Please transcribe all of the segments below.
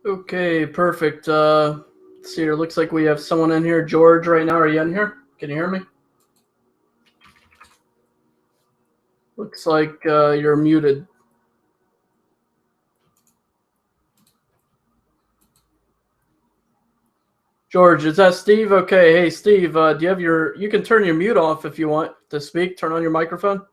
Okay, perfect. Let's see here. Looks like we have someone in here. George, right now. Are you in here? Can you hear me? Looks like you're muted. George, is that Steve? Okay. Hey, Steve, do you have you can turn your mute off if you want to speak. Turn on your microphone.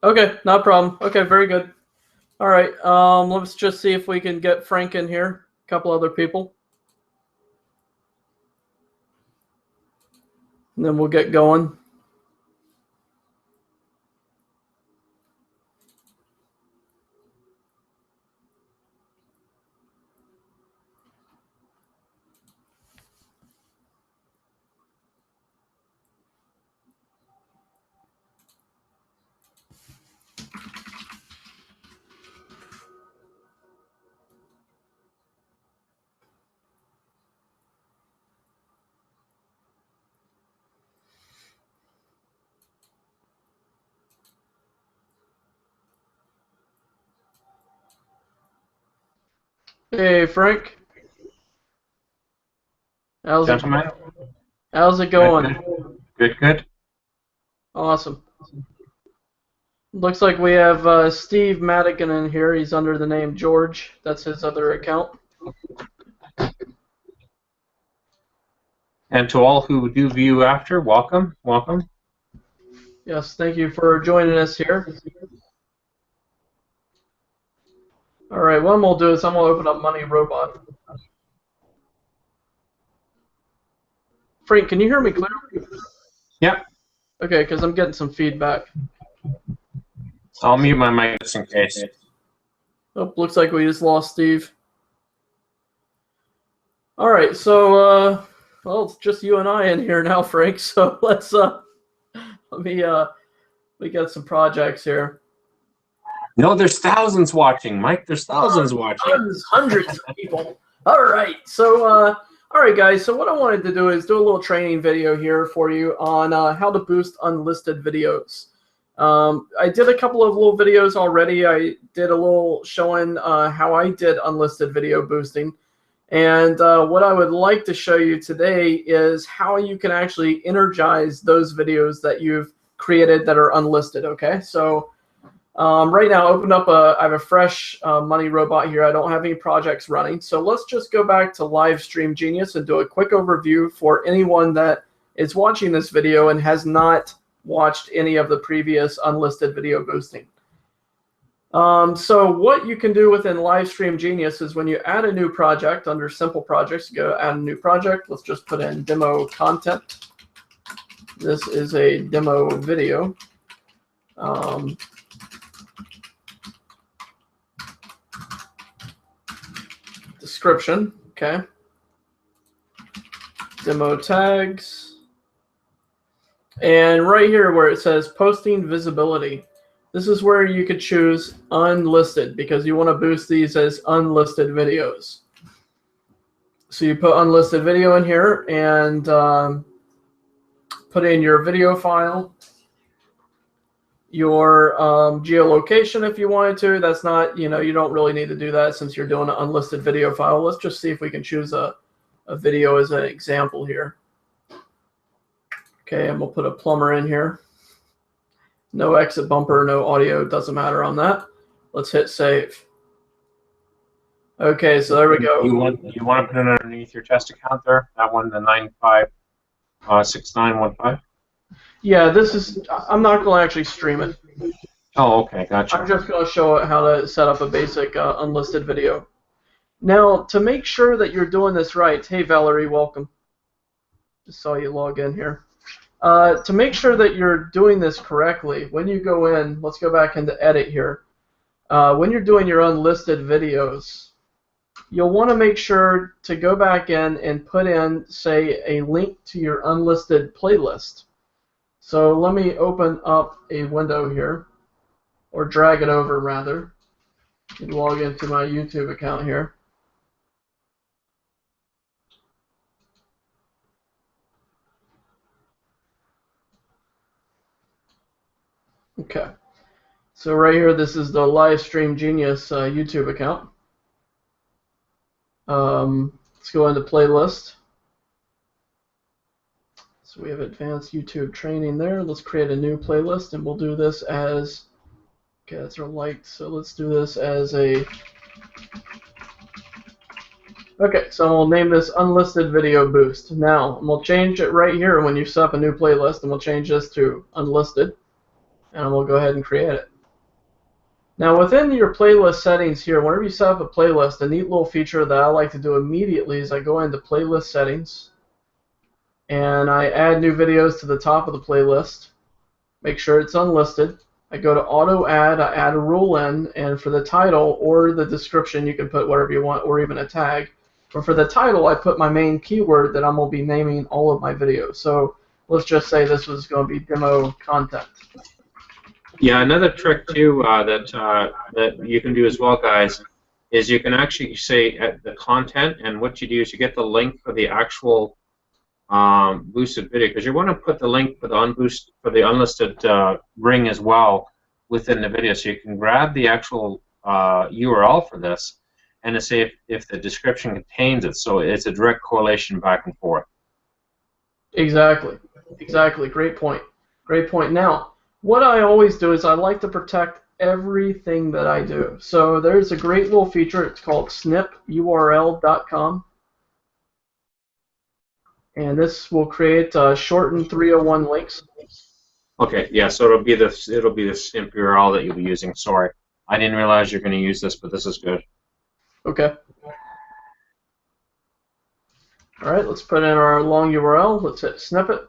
Okay, no problem. Okay, very good. All right, let's just see if we can get Frank in here. A couple other people. And then we'll get going. Hey, Frank. How's it Gentlemen, going? How's it going? good. Awesome. Looks like we have Steve Madigan in here. He's under the name George. That's his other account. And to all who do view after, welcome. Yes, thank you for joining us here. All right, what I'm going to do is I'm going to open up Money Robot. Frank, can you hear me clearly? Yep. Okay, because I'm getting some feedback. I'll mute my mic just in case. Oh, looks like we just lost Steve. All right, so well, it's just you and I in here now, Frank. So let's let me we got some projects here. No, there's thousands watching, Mike. There's thousands watching. Hundreds of people. All right, so all right, guys. So what I wanted to do is do a little training video here for you on how to boost unlisted videos. I did a couple of little videos already. I did a little showing how I did unlisted video boosting. And what I would like to show you today is how you can actually energize those videos that you've created that are unlisted, okay? So right now, I have a fresh Money Robot here. I don't have any projects running. So let's just go back to Livestream Genius and do a quick overview for anyone that is watching this video and has not watched any of the previous unlisted video boosting. So what you can do within Livestream Genius is when you add a new project under Simple Projects, you go add a new project. Let's just put in demo content. This is a demo video. Description, okay. Demo tags. And right here where it says posting visibility, this is where you could choose unlisted because you want to boost these as unlisted videos. So you put unlisted video in here and put in your video file, your geolocation if you wanted to. That's not, you don't really need to do that since you're doing an unlisted video file. Let's just see if we can choose a video as an example here. Okay, and we'll put a plumber in here. No exit bumper, no audio, doesn't matter on that. Let's hit save. Okay, so there we go. You want to put it underneath your test account there? That one, the 956915? Yeah, I'm not going to actually stream it. Oh, okay, gotcha. I'm just going to show it how to set up a basic unlisted video. Now, to make sure that you're doing this right, hey Valerie, welcome. Just saw you log in here. To make sure that you're doing this correctly, when you go in, let's go back into edit here. When you're doing your unlisted videos, you'll want to make sure to go back in and put in, say, a link to your unlisted playlist. So let me open up a window here, or drag it over rather, and log into my YouTube account here. Okay. So right here, this is the Livestream Genius YouTube account. Let's go into playlist. So we have advanced YouTube training there. Let's create a new playlist, and we'll do this as, okay, that's our liked. So let's do this as a, okay, so we'll name this Unlisted Video Boost. Now, we'll change it right here when you set up a new playlist, and we'll change this to Unlisted, and we'll go ahead and create it. Now, within your playlist settings here, whenever you set up a playlist, a neat little feature that I like to do immediately is I go into playlist settings, and I add new videos to the top of the playlist. Make sure it's unlisted. I go to auto add, I add a rule in, and for the title or the description, you can put whatever you want, or even a tag. But for the title, I put my main keyword that I'm going to be naming all of my videos. So let's just say this was going to be demo content. Yeah, another trick too that you can do as well, guys, is you can actually say the content, and what you do is you get the link for the actual boosted video, because you want to put the link for the unlisted ring as well within the video, so you can grab the actual URL for this and to say if the description contains it, so it's a direct correlation back and forth. Exactly. Exactly. Great point. Great point. Now, what I always do is I like to protect everything that I do. So there's a great little feature. It's called snipurl.com. And this will create shortened 301 links. Okay, yeah, so it'll be the snip URL that you'll be using. Sorry, I didn't realize you're going to use this, but this is good. Okay. All right, let's put in our long URL. Let's hit snippet.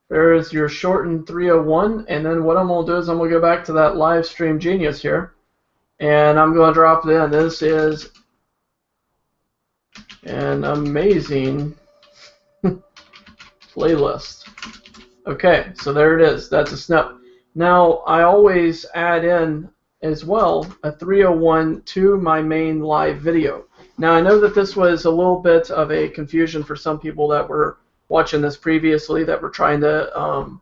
There's your shortened 301, and then what I'm going to do is I'm going to go back to that live stream Genius here, and I'm going to drop it in. This is an amazing playlist. Okay, so there it is. That's a snip. Now, I always add in as well a 301 to my main live video. Now, I know that this was a little bit of a confusion for some people that were watching this previously, that were trying to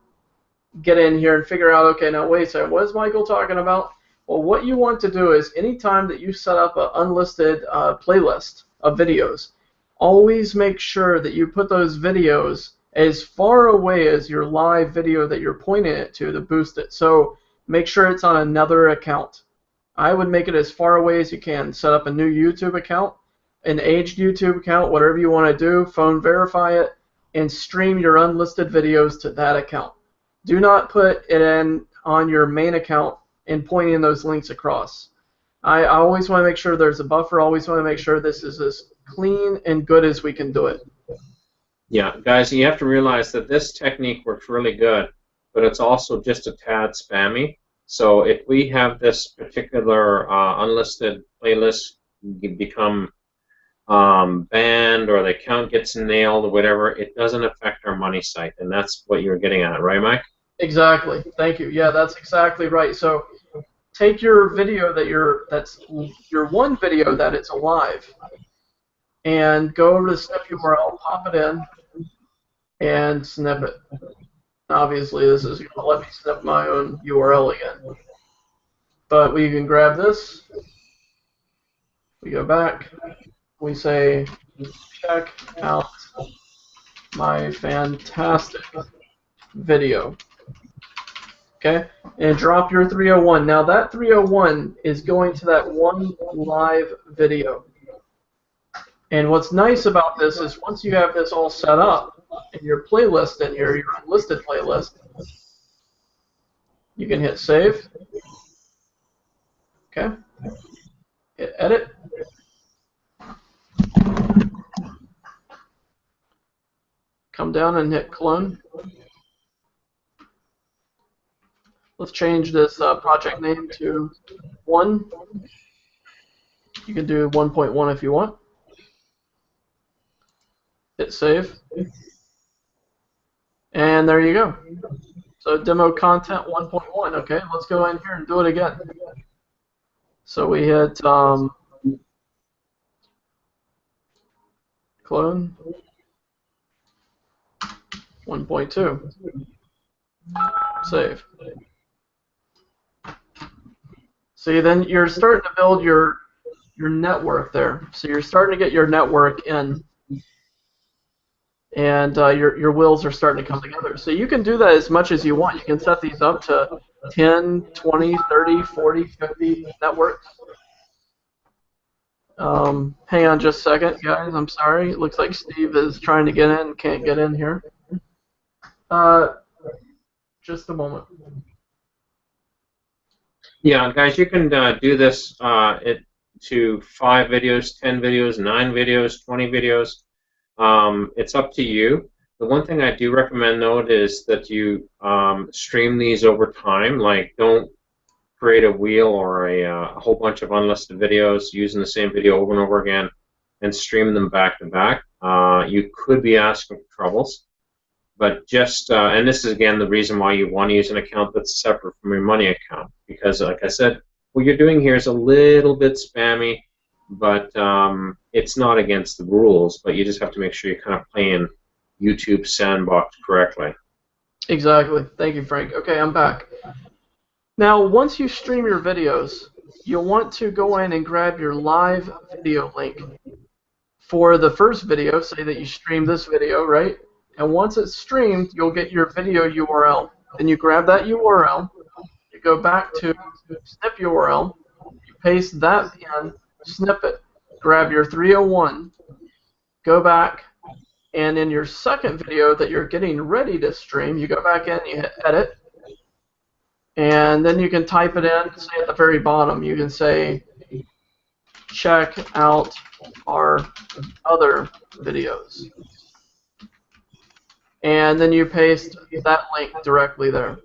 get in here and figure out, okay, now wait a second, what is Michael talking about? Well, what you want to do is anytime that you set up an unlisted playlist of videos, always make sure that you put those videos as far away as your live video that you're pointing it to boost it. So make sure it's on another account. I would make it as far away as you can. Set up a new YouTube account, an aged YouTube account, whatever you want to do, phone verify it, and stream your unlisted videos to that account. Do not put it in on your main account and pointing those links across. I always want to make sure there's a buffer. I always want to make sure this is as clean and good as we can do it. Yeah, guys, you have to realize that this technique works really good, but it's also just a tad spammy. So if we have this particular unlisted playlist become banned, or the account gets nailed or whatever, it doesn't affect our money site, and that's what you're getting at, right, Mike? Exactly. Thank you. Yeah, that's exactly right. So take your video that's your one video that it's alive, and go over to the snip URL, pop it in, and snip it. Obviously, this is going to let me snip my own URL again. But we can grab this. We go back. We say, check out my fantastic video. Okay? And drop your 301. Now, that 301 is going to that one live video. And what's nice about this is once you have this all set up in your playlist in here, your unlisted playlist, you can hit save. Okay. Hit edit. Come down and hit clone. Let's change this project name to 1. You can do 1.1 if you want. Hit save. And there you go. So demo content 1.1. Okay, let's go in here and do it again. So we hit clone 1.2. Save. See, then you're starting to build your network there. So you're starting to get your network in, and your wheels are starting to come together. So you can do that as much as you want. You can set these up to 10, 20, 30, 40, 50 networks. Hang on just a second, guys. I'm sorry. It looks like Steve is trying to get in, can't get in here. Just a moment. Yeah, guys, you can do this to 5 videos, 10 videos, 9 videos, 20 videos. It's up to you. The one thing I do recommend, though, is that you stream these over time. Like, don't create a wheel or a whole bunch of unlisted videos using the same video over and over again and stream them back to back. You could be asking for troubles. But just, and this is again the reason why you want to use an account that's separate from your money account, because like I said, what you're doing here is a little bit spammy, but it's not against the rules, but you just have to make sure you're kind of playing YouTube sandbox correctly. Exactly. Thank you, Frank. Okay, I'm back. Now, once you stream your videos, you'll want to go in and grab your live video link for the first video. Say that you stream this video, right? And once it's streamed, you'll get your video URL. Then you grab that URL, you go back to snip URL, you paste that in, snip it, grab your 301, go back, and in your second video that you're getting ready to stream, you go back in, you hit edit, and then you can type it in, say at the very bottom, you can say, check out our other videos. And then you paste that link directly there.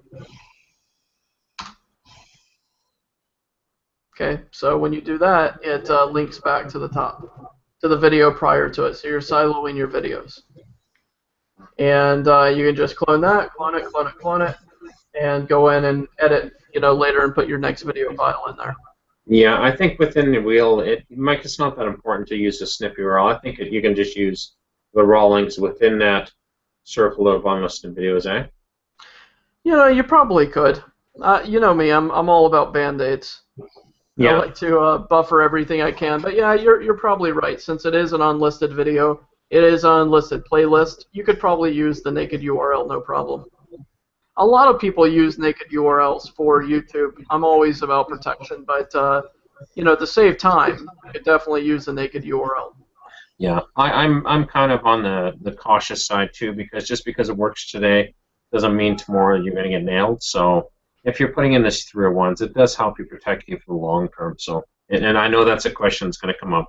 Okay, so when you do that, it links back to the top, to the video prior to it. So you're siloing your videos. And you can just clone that, clone it, clone it, clone it, and go in and edit, later and put your next video file in there. Yeah, I think within the wheel, Mike, it's not that important to use a snip URL. I think you can just use the raw links within that circle of unlisted videos, eh? You probably could. You know me, I'm all about band-aids. Yeah. I like to buffer everything I can, but yeah, you're probably right. Since it is an unlisted video, it is an unlisted playlist, you could probably use the naked URL, no problem. A lot of people use naked URLs for YouTube. I'm always about protection, but to save time, you could definitely use a naked URL. Yeah, I'm kind of on the cautious side too, because just because it works today doesn't mean tomorrow you're going to get nailed. So if you're putting in this 301s, it does help you protect you for the long term. So, and I know that's a question that's going to come up.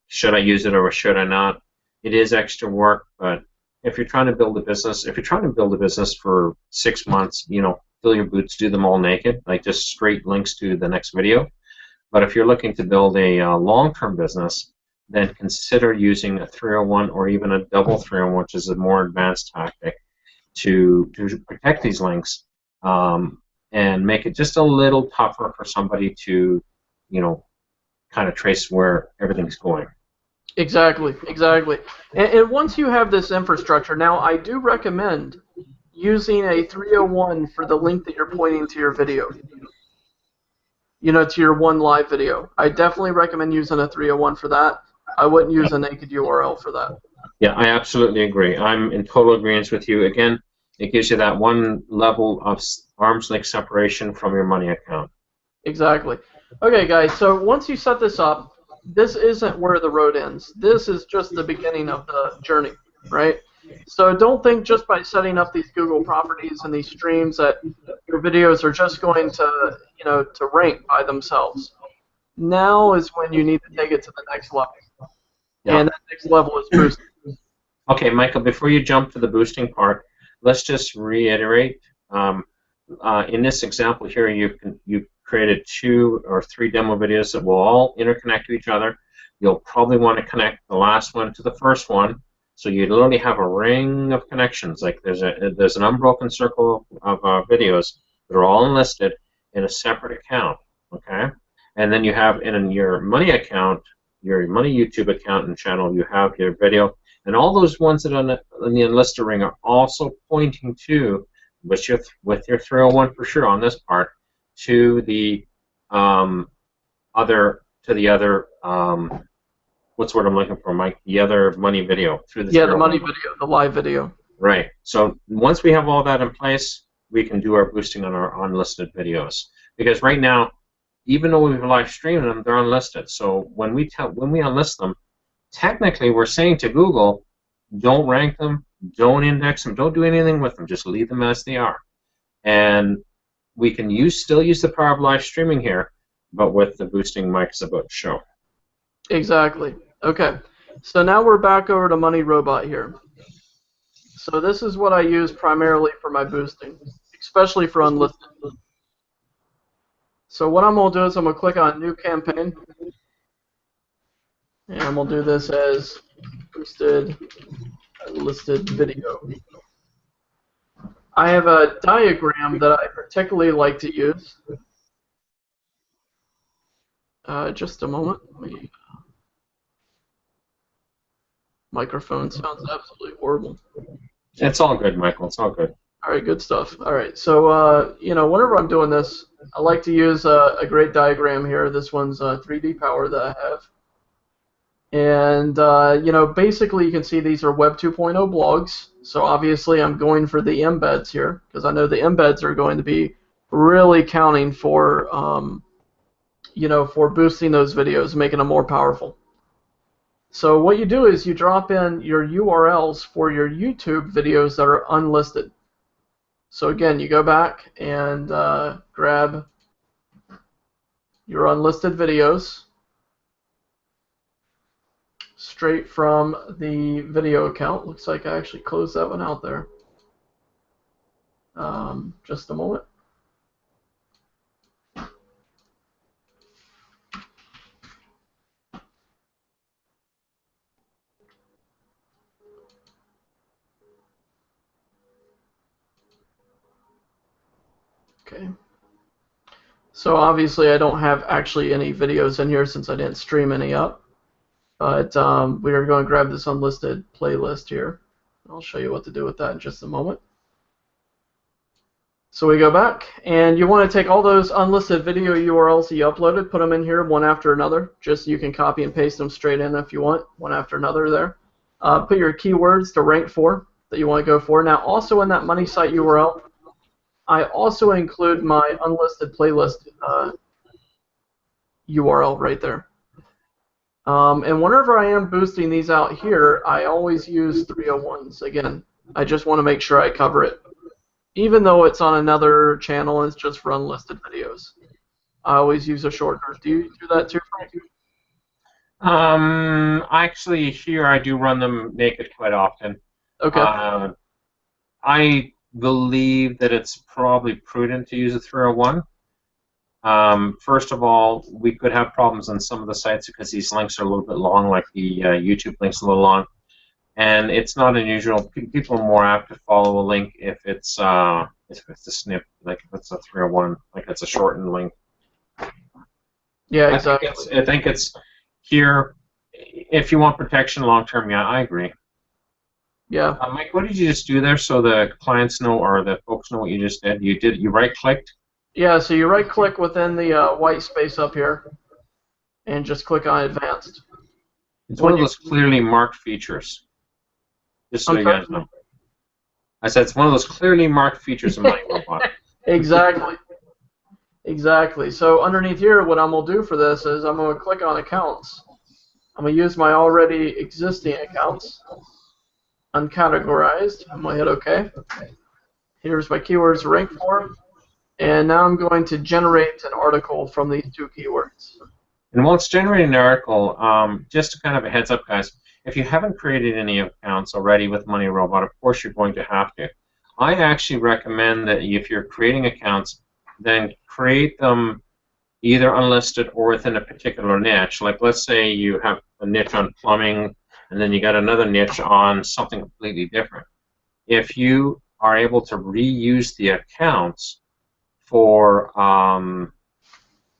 Should I use it or should I not? It is extra work, but if you're trying to build a business, for 6 months, fill your boots, do them all naked, like just straight links to the next video. But if you're looking to build a long-term business, then consider using a 301 or even a double 301, which is a more advanced tactic to protect these links and make it just a little tougher for somebody to, kind of trace where everything's going. Exactly. And once you have this infrastructure, now I do recommend using a 301 for the link that you're pointing to your video. To your one live video. I definitely recommend using a 301 for that. I wouldn't use a naked URL for that. Yeah, I absolutely agree. I'm in total agreement with you. Again, it gives you that one level of arm's length separation from your money account. Exactly. Okay, guys, so once you set this up, this isn't where the road ends. This is just the beginning of the journey, right? So don't think just by setting up these Google properties and these streams that your videos are just going to, to rank by themselves. Now is when you need to take it to the next level. Yeah. And that next level is boosting. Okay, Michael, before you jump to the boosting part, let's just reiterate. In this example here, you've created 2 or 3 demo videos that will all interconnect to each other. You'll probably want to connect the last one to the first one, so you literally have a ring of connections. Like there's an unbroken circle of videos that are all enlisted in a separate account. Okay, and then you have in your money account, your money YouTube account and channel, you have your video, and all those ones that are in the enlisted ring are also pointing to, with your 301 for sure on this part, to the the other what's the word I'm looking for, Mike? The other money video through the the money video, the live video. Right. So once we have all that in place, we can do our boosting on our unlisted videos. Because right now, even though we've live streamed them, they're unlisted. So when we unlist them, technically we're saying to Google, don't rank them, don't index them, don't do anything with them, just leave them as they are. And we can still use the power of live streaming here, but with the boosting Mike is about to show. Exactly. Okay. So now we're back over to Money Robot here. So this is what I use primarily for my boosting, especially for unlisted. So what I'm going to do is I'm going to click on New Campaign, and I'm going to do this as Boosted Unlisted Video. I have a diagram that I particularly like to use. Just a moment. Microphone sounds absolutely horrible. It's all good, Michael. It's all good. All right, good stuff. All right, so you know, whenever I'm doing this, I like to use a great diagram here. This one's 3D Power that I have, and you know, basically you can see these are Web 2.0 blogs. So obviously I'm going for the embeds here because I know the embeds are going to be really counting for you know, for boosting those videos, making them more powerful. So what you do is you drop in your URLs for your YouTube videos that are unlisted. So again, you go back and grab your unlisted videos straight from the video account. Looks like I actually closed that one out there. Just a moment. Okay. So obviously I don't have actually any videos in here since I didn't stream any up. But we are going to grab this unlisted playlist here. I'll show you what to do with that in just a moment. So we go back, and you want to take all those unlisted video URLs that you uploaded, put them in here one after another, just so you can copy and paste them straight in if you want, one after another there. Put your keywords to rank for that you want to go for. Now also in that money site URL, I also include my unlisted playlist URL right there. And whenever I am boosting these out here, I always use 301s. Again, I just want to make sure I cover it. Even though it's on another channel and it's just for unlisted videos. I always use a shortener. Do you do that too, Frank? Actually, here I do run them naked quite often. Okay. I believe that it's probably prudent to use a 301. First of all, we could have problems on some of the sites because these links are a little bit long, like the YouTube link's a little long. And it's not unusual. People are more apt to follow a link if it's a snip, like if it's a 301, like it's a shortened link. Yeah, exactly. I think it's here. If you want protection long term, yeah, I agree. Yeah. Mike, what did you just do there so the clients know or the folks know what you just did? You right-clicked? Yeah, so you right-click within the white space up here and just click on Advanced. It's one of those clearly marked features. Just so you guys know. I said it's one of those clearly marked features of Money Robot. Exactly. Exactly. So underneath here, what I'm going to do for this is I'm going to click on Accounts. I'm going to use my already existing accounts, uncategorized. I'm going to hit OK. Here's my keywords to rank for. And now I'm going to generate an article from these two keywords. And while it's generating an article, just kind of a heads up, guys, if you haven't created any accounts already with Money Robot, of course you're going to have to. I actually recommend that if you're creating accounts, then create them either unlisted or within a particular niche. Like let's say you have a niche on plumbing, and then you got another niche on something completely different. If you are able to reuse the accounts for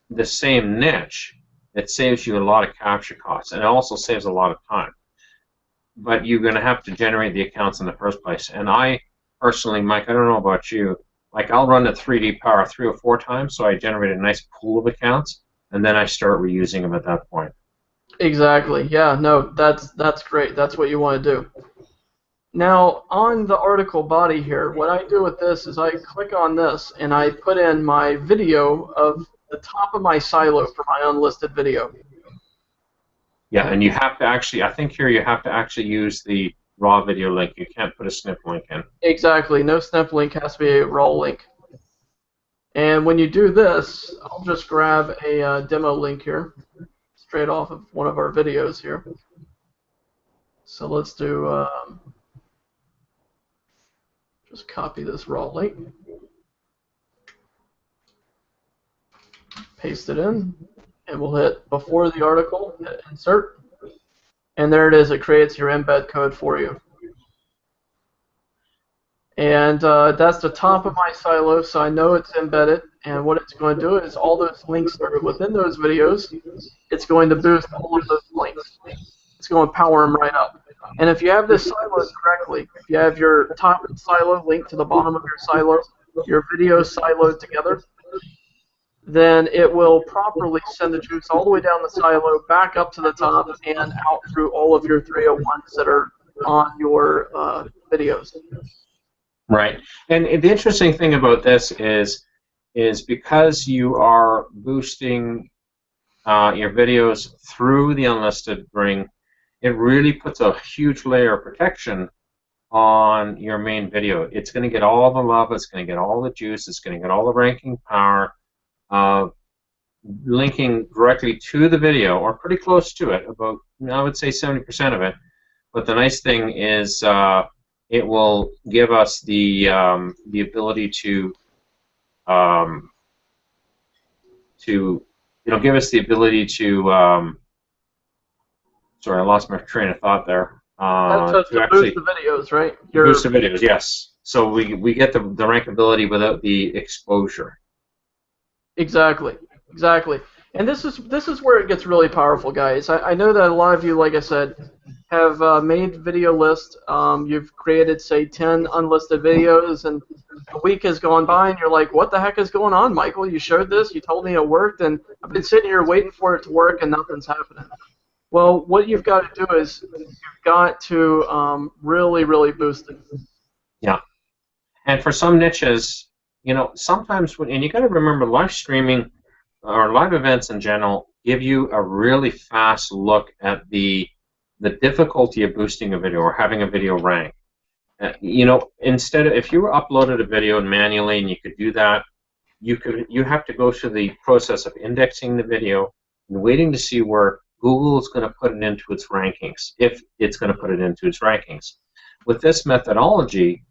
the same niche, it saves you a lot of capture costs, and it also saves a lot of time. But you're going to have to generate the accounts in the first place. And I personally, Mike, I don't know about you, like I'll run the 3D Power 3 or 4 times, so I generate a nice pool of accounts. and then I start reusing them at that point. Exactly. Yeah. No, that's great. That's what you want to do. Now, on the article body here, what I do with this is I click on this and I put in my video of the top of my silo for my unlisted video. Yeah, and you have to actually, I think here you have to actually use the raw video link. You can't put a snip link in. Exactly. No snip link, has to be a raw link. And when you do this, I'll just grab a demo link here, straight off of one of our videos here. So let's do, just copy this raw link, paste it in, and we'll hit before the article, hit insert, and there it is. It creates your embed code for you. And that's the top of my silo, so I know it's embedded. And what it's going to do is all those links that are within those videos, it's going to boost all of those links. It's going to power them right up. And if you have this siloed correctly, if you have your top silo linked to the bottom of your silo, your videos siloed together, then it will properly send the juice all the way down the silo, back up to the top, and out through all of your 301s that are on your videos. Right. And the interesting thing about this is because you are boosting your videos through the unlisted ring, it really puts a huge layer of protection on your main video. It's going to get all the love, it's going to get all the juice, it's going to get all the ranking power of linking directly to the video, or pretty close to it, about, I would say 70% of it. But the nice thing is it will give us the ability to give us the ability to sorry, I lost my train of thought there. To actually boost the videos, right? Boost the videos, yes. So we get the rankability without the exposure. Exactly, exactly. And this is where it gets really powerful, guys. I know that a lot of you, like I said, have made video lists. You've created, say, 10 unlisted videos, and a week has gone by, and you're like, what the heck is going on, Michael? You showed this, you told me it worked, and I've been sitting here waiting for it to work, and nothing's happening. Well, what you've got to do is you've got to really, really boost it. Yeah. And for some niches, sometimes, and you got to remember, live streaming or live events in general give you a really fast look at the difficulty of boosting a video or having a video rank. Instead of, if you were uploaded a video manually and you could do that, you have to go through the process of indexing the video and waiting to see where Google is going to put it into its rankings, if it's going to put it into its rankings. With this methodology,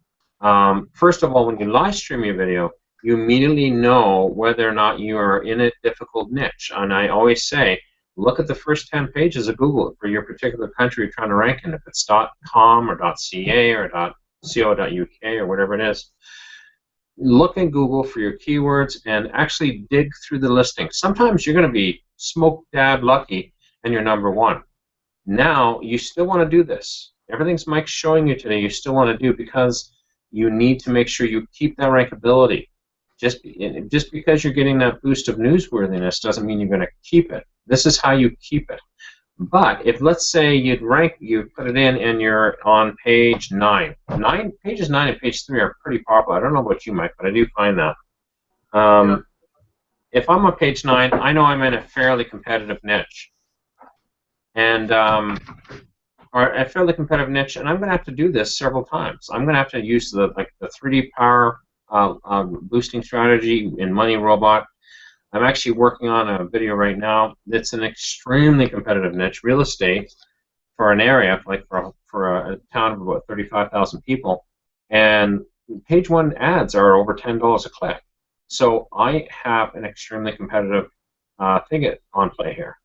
first of all, when you live stream your video, you immediately know whether or not you are in a difficult niche. And I always say, look at the first 10 pages of Google for your particular country you're trying to rank in. If it's .com or .ca or .co.uk or whatever it is, look in Google for your keywords and actually dig through the listings. Sometimes you're going to be smoke dab lucky and you're number one. Now, you still want to do this. Everything's Mike's showing you today, you still want to do, because you need to make sure you keep that rankability. Just because you're getting that boost of newsworthiness doesn't mean you're going to keep it. This is how you keep it. But if, let's say, you put it in and you're on page 9. Pages 9 and page 3 are pretty popular. I don't know about you, Mike, but I do find that. Yeah. If I'm on page 9, I know I'm in a fairly competitive niche. And or a fairly competitive niche, and I'm going to have to do this several times. I'm going to have to use the 3D power boosting strategy in Money Robot. I'm actually working on a video right now that's an extremely competitive niche, real estate, for an area, like for a town of about 35,000 people, and page 1 ads are over $10 a click. So I have an extremely competitive thing on play here.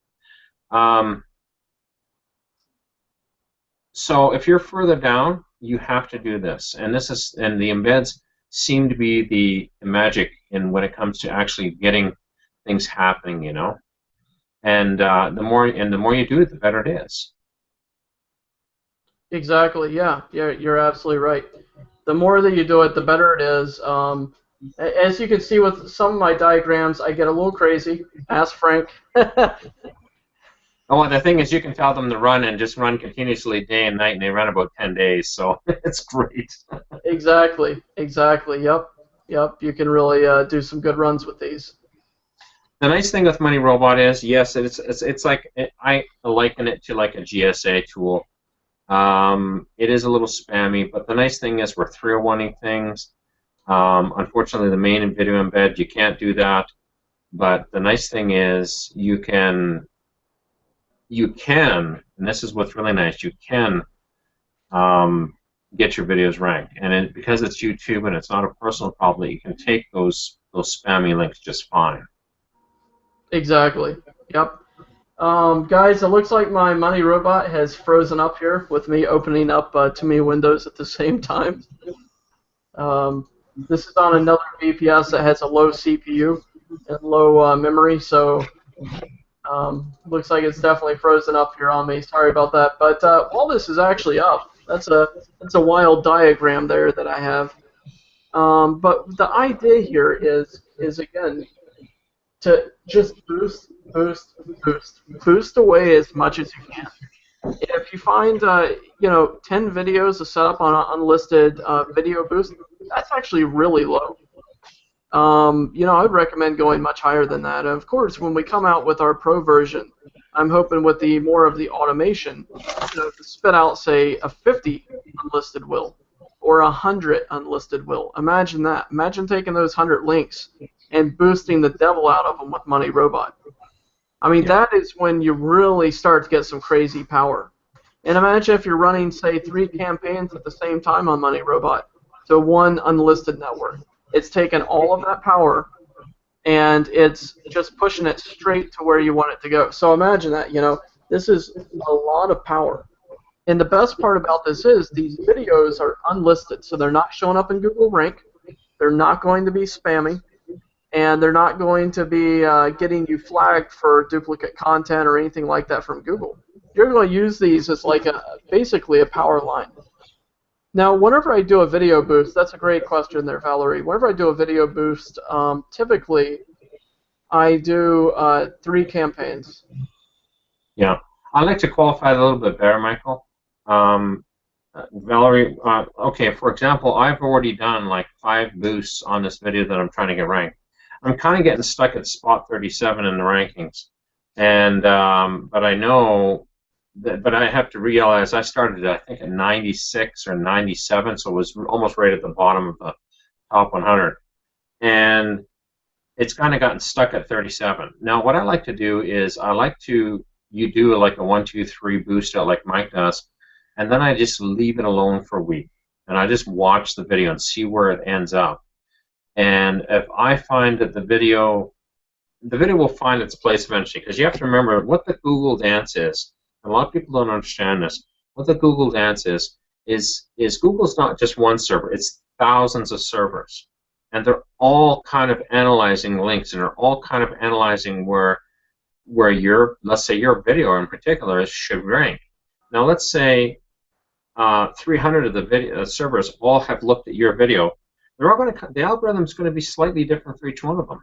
So if you're further down, you have to do this, and the embeds seem to be the magic in when it comes to actually getting things happening, And the more you do it, the better it is. Exactly. Yeah. You're absolutely right. The more that you do it, the better it is. As you can see with some of my diagrams, I get a little crazy. Ask Frank. Oh, and the thing is, you can tell them to run and just run continuously day and night, and they run about 10 days, so it's great. Exactly. Exactly. Yep. Yep. You can really do some good runs with these. The nice thing with Money Robot is, yes, it's like, I liken it to like a GSA tool. It is a little spammy, but the nice thing is we're 301ing things. Unfortunately, the main and video embed, you can't do that. But the nice thing is you can, and this is what's really nice, you can get your videos ranked. And because it's YouTube and it's not a personal problem, you can take those spammy links just fine. Exactly. Yep. Guys, it looks like my Money Robot has frozen up here with me opening up too many windows at the same time. This is on another VPS that has a low CPU and low memory, so looks like it's definitely frozen up here on me. Sorry about that. But all this is actually up. That's a wild diagram there that I have. But the idea here is again to just boost away as much as you can. If you find 10 videos to set up on an unlisted video boost, that's actually really low. I would recommend going much higher than that. Of course, when we come out with our pro version, I'm hoping with the more of the automation, to spit out, say, a 50 unlisted will or 100 unlisted will. Imagine that. Imagine taking those 100 links and boosting the devil out of them with Money Robot. I mean, that is when you really start to get some crazy power. And imagine if you're running, say, 3 campaigns at the same time on Money Robot to one unlisted network. It's taken all of that power, and it's just pushing it straight to where you want it to go. So imagine that, this is a lot of power. And the best part about this is these videos are unlisted, so they're not showing up in Google Rank. They're not going to be spammy, and they're not going to be getting you flagged for duplicate content or anything like that from Google. You're going to use these as like basically a power line. Now, whenever I do a video boost, that's a great question there, Valerie. Whenever I do a video boost, typically I do 3 campaigns. Yeah. I'd like to qualify it a little bit better, Michael. Valerie, okay, for example, I've already done like 5 boosts on this video that I'm trying to get ranked. I'm kind of getting stuck at spot 37 in the rankings. And, but I know, but I have to realize I started, I think, at 96 or 97, so it was almost right at the bottom of the top 100. And it's kind of gotten stuck at 37. Now, what I like to do is you do like a 1, 2, 3 boost out like Mike does, and then I just leave it alone for a week. And I just watch the video and see where it ends up. And if I find that the video will find its place eventually, because you have to remember what the Google dance is. A lot of people don't understand this. What the Google dance is Google's not just one server, it's thousands of servers. And they're all kind of analyzing links, and they're all kind of analyzing where let's say your video in particular should rank. Now let's say 300 of the servers all have looked at your video. They're all going to, the algorithm's going to be slightly different for each one of them.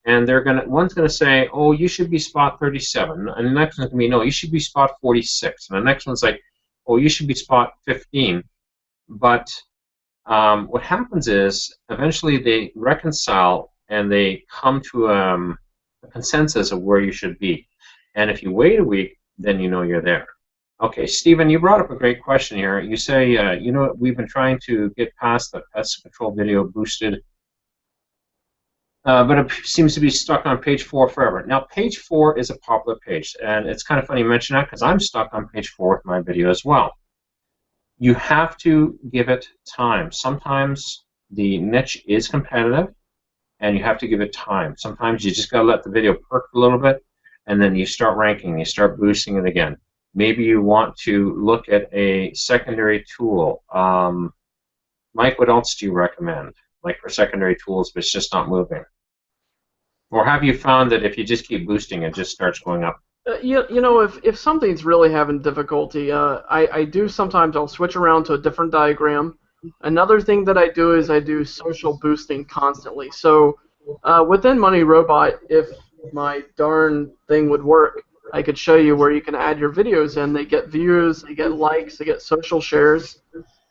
And one's going to say, oh, you should be spot 37. And the next one's going to be, no, you should be spot 46. And the next one's like, oh, you should be spot 15. But what happens is, eventually they reconcile and they come to a consensus of where you should be. And if you wait a week, then you know you're there. Okay, Stephen, you brought up a great question here. You say, we've been trying to get past the pest control video boosted, but it seems to be stuck on page 4 forever. Now, page 4 is a popular page, and it's kind of funny you mention that because I'm stuck on page 4 with my video as well. You have to give it time. Sometimes the niche is competitive, and you have to give it time. Sometimes you just got to let the video perk a little bit, and then you start ranking, you start boosting it again. Maybe you want to look at a secondary tool. Mike, what else do you recommend? Like for secondary tools, but it's just not moving? Or have you found that if you just keep boosting, it just starts going up? If something's really having difficulty, I do sometimes I'll switch around to a different diagram. Another thing that I do is I do social boosting constantly. So within Money Robot, if my darn thing would work, I could show you where you can add your videos in. They get views, they get likes, they get social shares.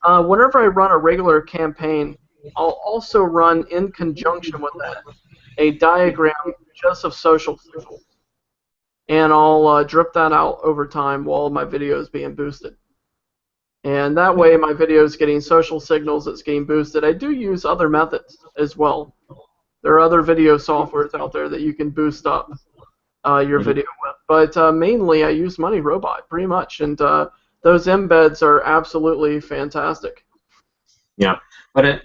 Whenever I run a regular campaign, I'll also run in conjunction with that a diagram just of social signals. And I'll drip that out over time while my video is being boosted. And that way my video is getting social signals, it's getting boosted. I do use other methods as well. There are other video softwares out there that you can boost up your video with. But mainly I use Money Robot pretty much. And those embeds are absolutely fantastic. Yeah, but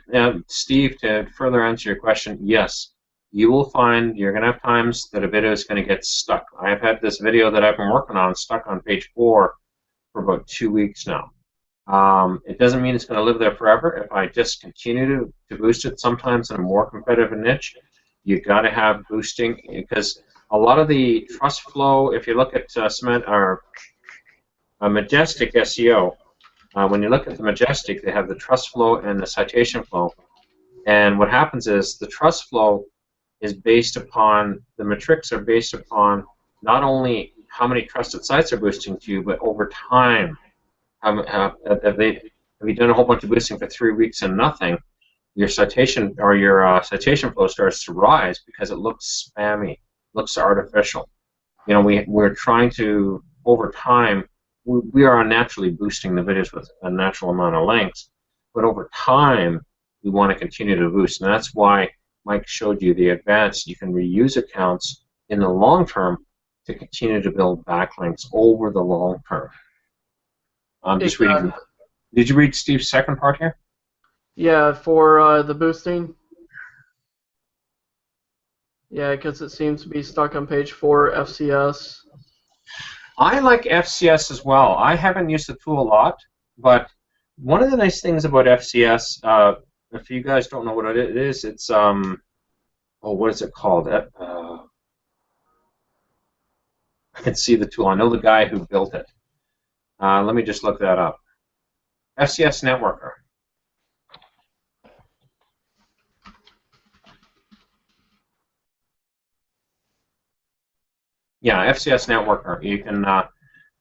Steve, to further answer your question, yes, you will find you're going to have times that a video is going to get stuck. I've had this video that I've been working on stuck on page 4 for about 2 weeks now. It doesn't mean it's going to live there forever. If I just continue to boost it, sometimes in a more competitive niche, you got to have boosting, because a lot of the trust flow, if you look at Majestic SEO, when you look at the Majestic, they have the trust flow and the citation flow. And what happens is the trust flow is based upon, the metrics are based upon not only how many trusted sites are boosting to you, but over time. Have you done a whole bunch of boosting for 3 weeks and nothing, your citation or your citation flow starts to rise because it looks spammy, looks artificial. You know, we're trying to, over time, we are naturally boosting the videos with a natural amount of links, but over time we want to continue to boost, and that's why Mike showed you the advanced. You can reuse accounts in the long term to continue to build backlinks over the long term. I'm just reading. Did you read Steve's second part here? Yeah, for the boosting. Yeah, because it seems to be stuck on page 4, FCS. I like FCS as well. I haven't used the tool a lot, but one of the nice things about FCS, if you guys don't know what it is, it's what is it called? I can see the tool. I know the guy who built it. Let me just look that up. FCS Networker. Yeah, FCS Networker. You can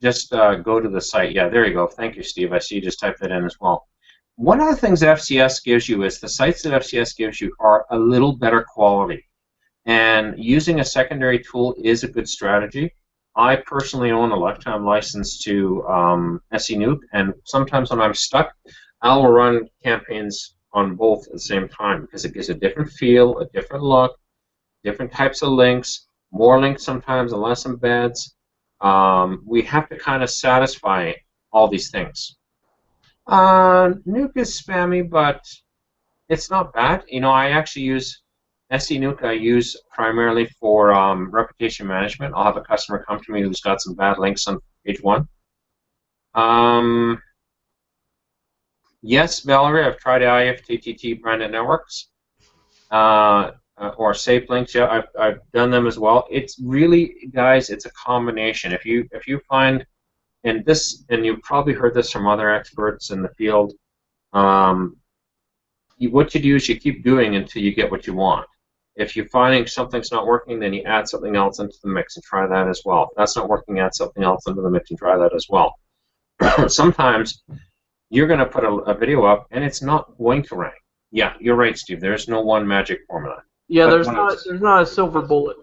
just go to the site. Yeah, there you go. Thank you, Steve. I see you just typed that in as well. One of the things that FCS gives you is the sites that FCS gives you are a little better quality. And using a secondary tool is a good strategy. I personally own a lifetime license to SENuke, and sometimes when I'm stuck, I'll run campaigns on both at the same time because it gives a different feel, a different look, different types of links, more links sometimes and less embeds. We have to kind of satisfy all these things. Nuke is spammy, but it's not bad. You know, I actually use SENuke. I use primarily for reputation management. I'll have a customer come to me who's got some bad links on page 1. Yes, Valerie, I've tried IFTTT branded networks or safe links. Yeah, I've done them as well. It's really, guys, it's a combination. If you find, and you've probably heard this from other experts in the field, what you do is you keep doing until you get what you want. If you're finding something's not working, then you add something else into the mix and try that as well. If that's not working, add something else into the mix and try that as well. Sometimes you're going to put a video up and it's not going to rank. Yeah, you're right, Steve. There's no one magic formula. Yeah, there's not a silver bullet.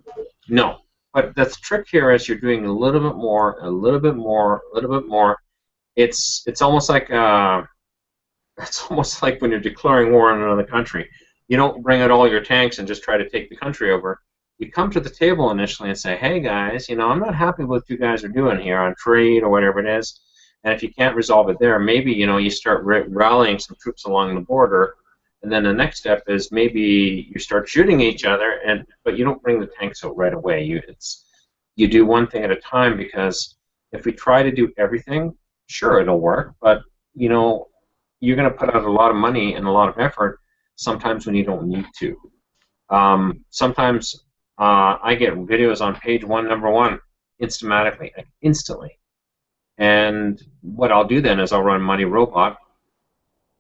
No, but the trick here is you're doing a little bit more, a little bit more, a little bit more. It's almost like when you're declaring war on another country. You don't bring out all your tanks and just try to take the country over. You come to the table initially and say, hey guys, you know, I'm not happy with what you guys are doing here on trade or whatever it is. And if you can't resolve it there, maybe, you know, you start rallying some troops along the border. And then the next step is maybe you start shooting each other, but you don't bring the tanks out right away. You do one thing at a time, because if we try to do everything, sure, it'll work, but, you know, you're going to put out a lot of money and a lot of effort sometimes when you don't need to. Sometimes I get videos on page 1, number 1, instantly. And what I'll do then is I'll run Money Robot,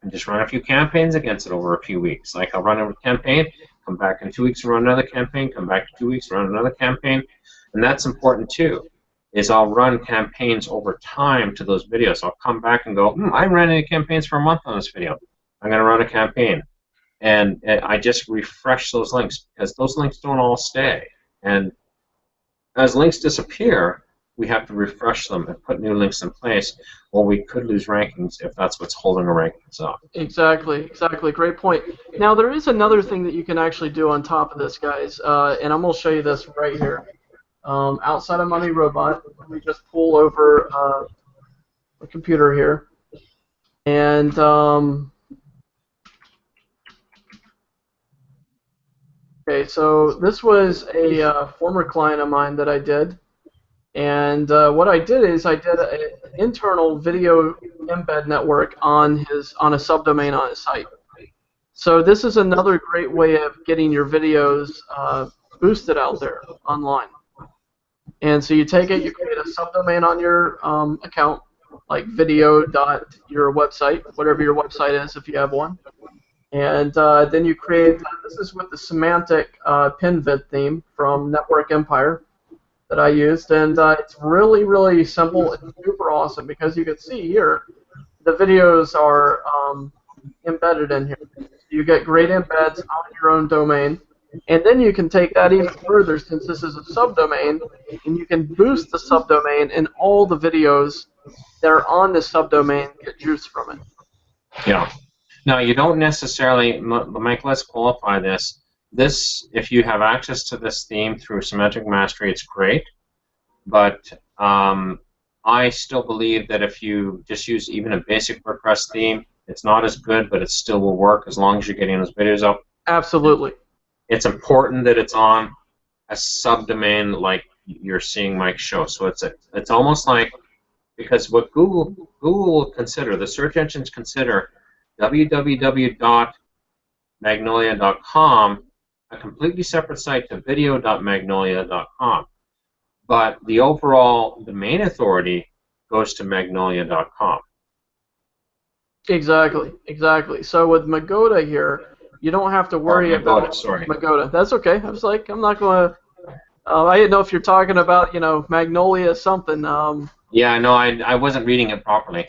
and just run a few campaigns against it over a few weeks. Like I'll run a campaign, come back in 2 weeks and run another campaign, come back in 2 weeks, run another campaign. And that's important too, is I'll run campaigns over time to those videos. I'll come back and go, I ran any campaigns for a month on this video. I'm going to run a campaign. And I just refresh those links because those links don't all stay. And as links disappear, we have to refresh them and put new links in place, or we could lose rankings if that's what's holding the rankings up. Exactly, exactly. Great point. Now, there is another thing that you can actually do on top of this, guys, and I'm going to show you this right here. Outside of Money Robot, let me just pull over the computer here. And okay, so this was a former client of mine that I did. And what I did is I did an internal video embed network on a subdomain on his site. So this is another great way of getting your videos boosted out there online. And so you take it, you create a subdomain on your account, like video.your website, whatever your website is if you have one. And then you create, this is with the semantic pinvid theme from Network Empire that I used, and it's really, really simple and super awesome because you can see here the videos are embedded in here. You get great embeds on your own domain, and then you can take that even further since this is a subdomain, and you can boost the subdomain, and all the videos that are on the subdomain get juice from it. Yeah. Now, you don't necessarily, Mike, let's qualify this. This, if you have access to this theme through Semantic Mastery, it's great, but I still believe that if you just use even a basic WordPress theme, it's not as good, but it still will work as long as you're getting those videos up. Absolutely. It's important that it's on a subdomain like you're seeing Mike show. So it's almost like, because what Google will consider, the search engines consider www.magnolia.com a completely separate site to video.magnolia.com. But the overall domain authority goes to magnolia.com. Exactly, exactly. So with Magoda here, you don't have to worry about Magoda. That's okay. I was like, I'm not going to. I didn't know if you're talking about, Magnolia something. Yeah, no, I wasn't reading it properly.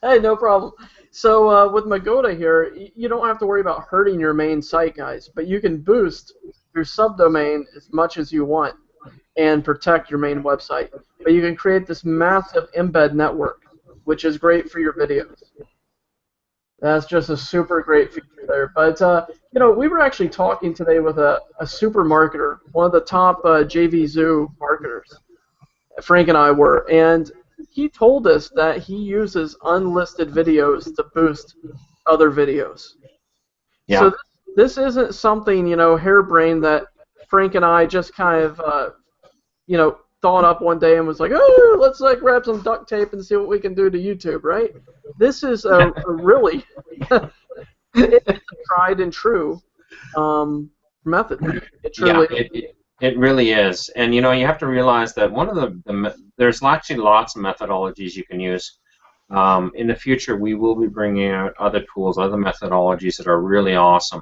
Hey, no problem. So with Magoda here, you don't have to worry about hurting your main site, guys, but you can boost your subdomain as much as you want and protect your main website. But you can create this massive embed network, which is great for your videos. That's just a super great feature there. But, we were actually talking today with a super marketer, one of the top JVZoo marketers. Frank and I were, and he told us that he uses unlisted videos to boost other videos. Yeah. So this isn't something, harebrained that Frank and I just kind of, thought up one day and was like, oh, let's grab some duct tape and see what we can do to YouTube, right? This is a really it's a tried and true method. It truly It really is, and you have to realize that one of there's actually lots of methodologies you can use. In the future, we will be bringing out other tools, other methodologies that are really awesome.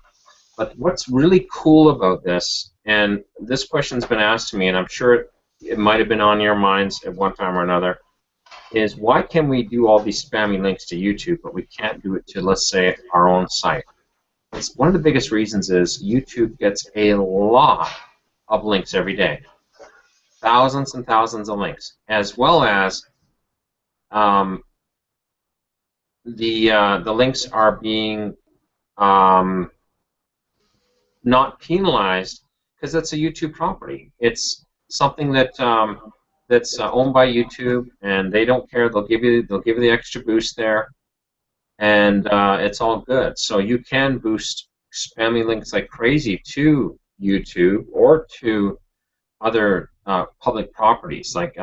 But what's really cool about this, and this question's been asked to me, and I'm sure it might have been on your minds at one time or another, is why can we do all these spammy links to YouTube, but we can't do it to, let's say, our own site? It's one of the biggest reasons is YouTube gets a lot of links every day, thousands and thousands of links, as well as the links are being not penalized because it's a YouTube property. It's something that that's owned by YouTube, and they don't care. They'll give you the extra boost there, and it's all good. So you can boost spammy links like crazy to YouTube or to other public properties. Like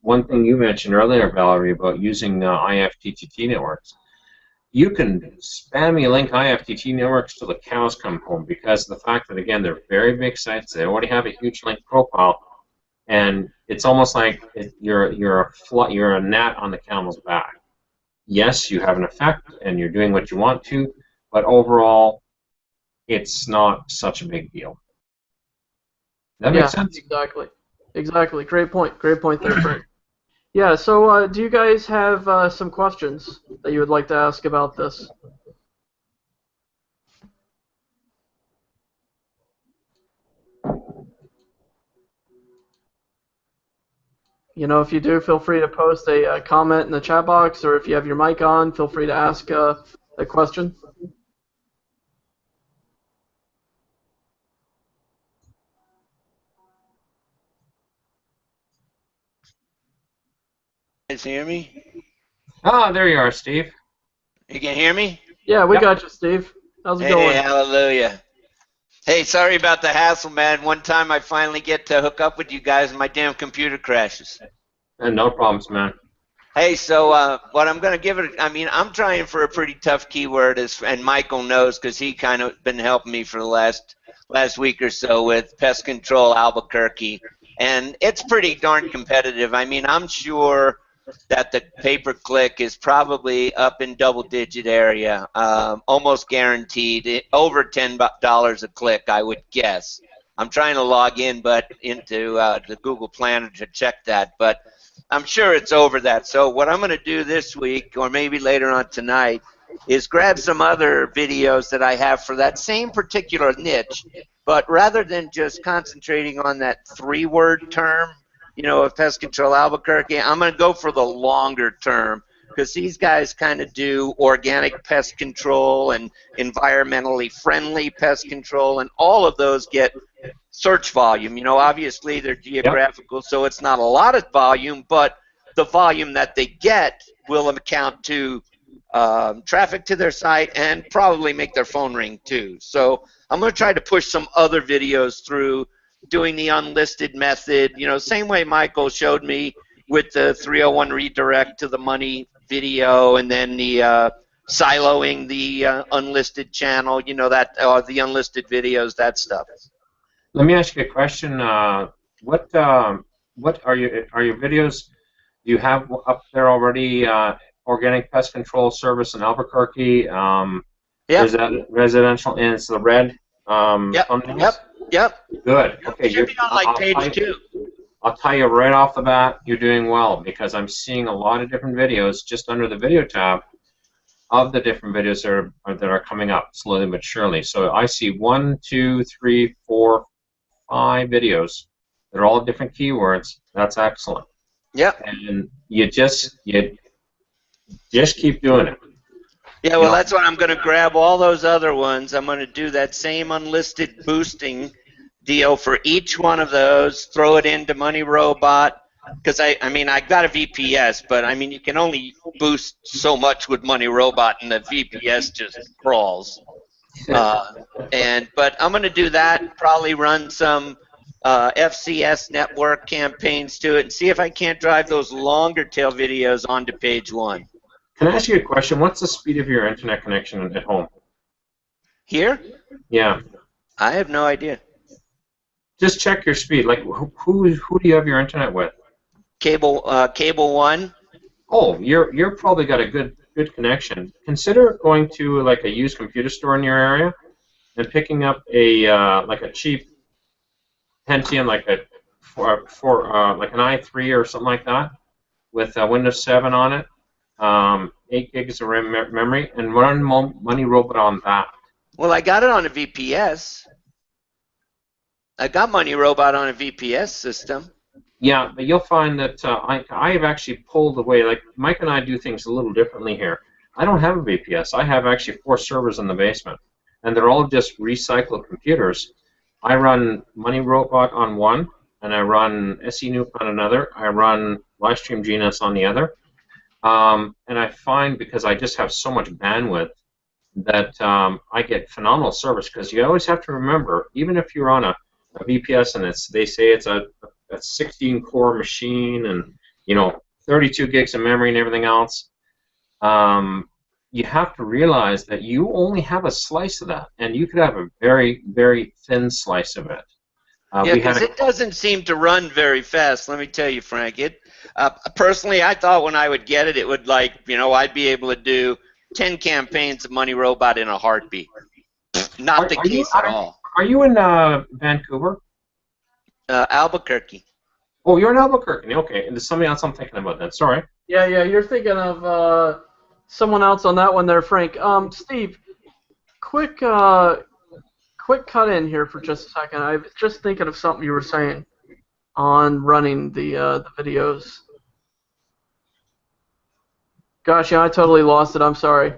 one thing you mentioned earlier, Valerie, about using IFTTT networks. You can spammy link IFTTT networks till the cows come home because of the fact that, again, they're very big sites. They already have a huge link profile, and it's almost like you're a gnat on the camel's back. yes, you have an effect and you're doing what you want to, but overall, it's not such a big deal. That makes sense? Exactly. Exactly. Great point. Great point there, Frank. Yeah, so do you guys have some questions that you would like to ask about this? You know, if you do, feel free to post a comment in the chat box, or if you have your mic on, feel free to ask a question. Guys hear me? Ah, there you are, Steve. You can hear me? Yeah, we Yep. got you, Steve. How's it Hey, going? hallelujah. Hey, sorry about the hassle, man. One time I finally get to hook up with you guys and my damn computer crashes. And no problems, man. Hey, so what I'm going to give it, I mean, I'm trying for a pretty tough keyword, and Michael knows because he kind of been helping me for the last week or so with pest control Albuquerque. And it's pretty darn competitive. I mean, I'm sure that the pay-per-click is probably up in double-digit area, almost guaranteed, over $10 a click, I would guess. I'm trying to log in into the Google Planner to check that, but I'm sure it's over that. So what I'm going to do this week, or maybe later on tonight, is grab some other videos that I have for that same particular niche, but rather than just concentrating on that 3-word term, you know, of pest control Albuquerque, I'm going to go for the longer term because these guys kind of do organic pest control and environmentally friendly pest control, and all of those get search volume. You know, obviously they're geographical, so it's not a lot of volume, but the volume that they get will account to traffic to their site and probably make their phone ring too. So I'm going to try to push some other videos through doing the unlisted method, you know, same way Michael showed me with the 301 redirect to the money video, and then the siloing the unlisted channel, you know, that the unlisted videos, that stuff. Let me ask you a question. What are your videos? Do you have up there already? Organic pest control service in Albuquerque. Residential, and it's the red. Thumbnails? Yep. Good. Okay. It should be on like page 2. I'll tell you right off the bat, you're doing well because I'm seeing a lot of different videos just under the video tab of the different videos that are coming up slowly but surely. So I see 1, 2, 3, 4, 5 videos. They're all different keywords. That's excellent. Yep. And you just keep doing it. Yeah, well, that's what I'm going to grab all those other ones. I'm going to do that same unlisted boosting deal for each one of those, throw it into Money Robot, because I mean, I got a VPS, but I mean, you can only boost so much with Money Robot, and the VPS just crawls. But I'm going to do that, probably run some FCS network campaigns to it, and see if I can't drive those longer tail videos onto page 1. Can I ask you a question? What's the speed of your internet connection at home? Here? Yeah. I have no idea. Just check your speed. Like, who do you have your internet with? Cable 1. Oh, you're probably got a good connection. Consider going to like a used computer store in your area and picking up a like a cheap Pentium, like an i3 or something like that, with Windows 7 on it, 8 gigs of memory, and run Money Robot on that. Well, I got it on a VPS. I got Money Robot on a VPS system. Yeah, but you'll find that I have actually pulled away. Like Mike and I do things a little differently here. I don't have a VPS. I have actually 4 servers in the basement, and they're all just recycled computers. I run Money Robot on one, and I run SE Nuke on another. I run Livestream GNS on the other. And I find, because I just have so much bandwidth, that I get phenomenal service, because you always have to remember, even if you're on a VPS and they say it's a 16-core machine and 32 gigs of memory and everything else, you have to realize that you only have a slice of that, and you could have a very, very thin slice of it. Yeah, because it doesn't seem to run very fast. Let me tell you, Frank. Personally, I thought when I would get it, it would I'd be able to do 10 campaigns of Money Robot in a heartbeat. Not the case at all. Are you in Vancouver? Albuquerque. Oh, you're in Albuquerque. Okay, and there's somebody else I'm thinking about then. Sorry. Yeah, you're thinking of someone else on that one there, Frank. Steve, quick cut in here for just a second. I was just thinking of something you were saying on running the videos. Gosh, yeah, I totally lost it. I'm sorry.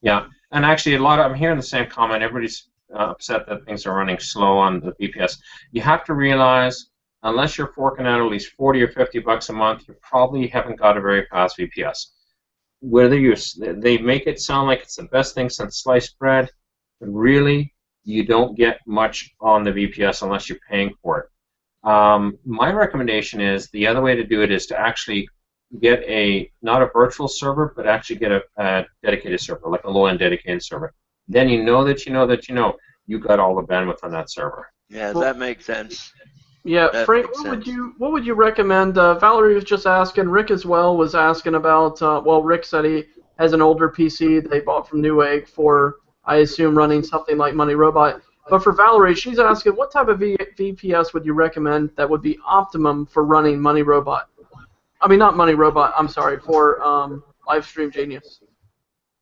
Yeah, and actually, I'm hearing the same comment. Everybody's upset that things are running slow on the VPS. You have to realize, unless you're forking out at least 40 or 50 bucks a month, you probably haven't got a very fast VPS. They make it sound like it's the best thing since sliced bread, but really, you don't get much on the VPS unless you're paying for it. My recommendation is the other way to do it is to actually get not a virtual server, but actually get a dedicated server, like a low-end dedicated server. Then you got all the bandwidth on that server. Yeah, that makes sense. Yeah, that Frank, what would you recommend? Valerie was just asking. Rick as well was asking about. Rick said he has an older PC that they bought from Newegg for, I assume, running something like Money Robot. But for Valerie, she's asking, what type of VPS would you recommend that would be optimum for running Money Robot? I mean, not Money Robot. I'm sorry, for Livestream Genius.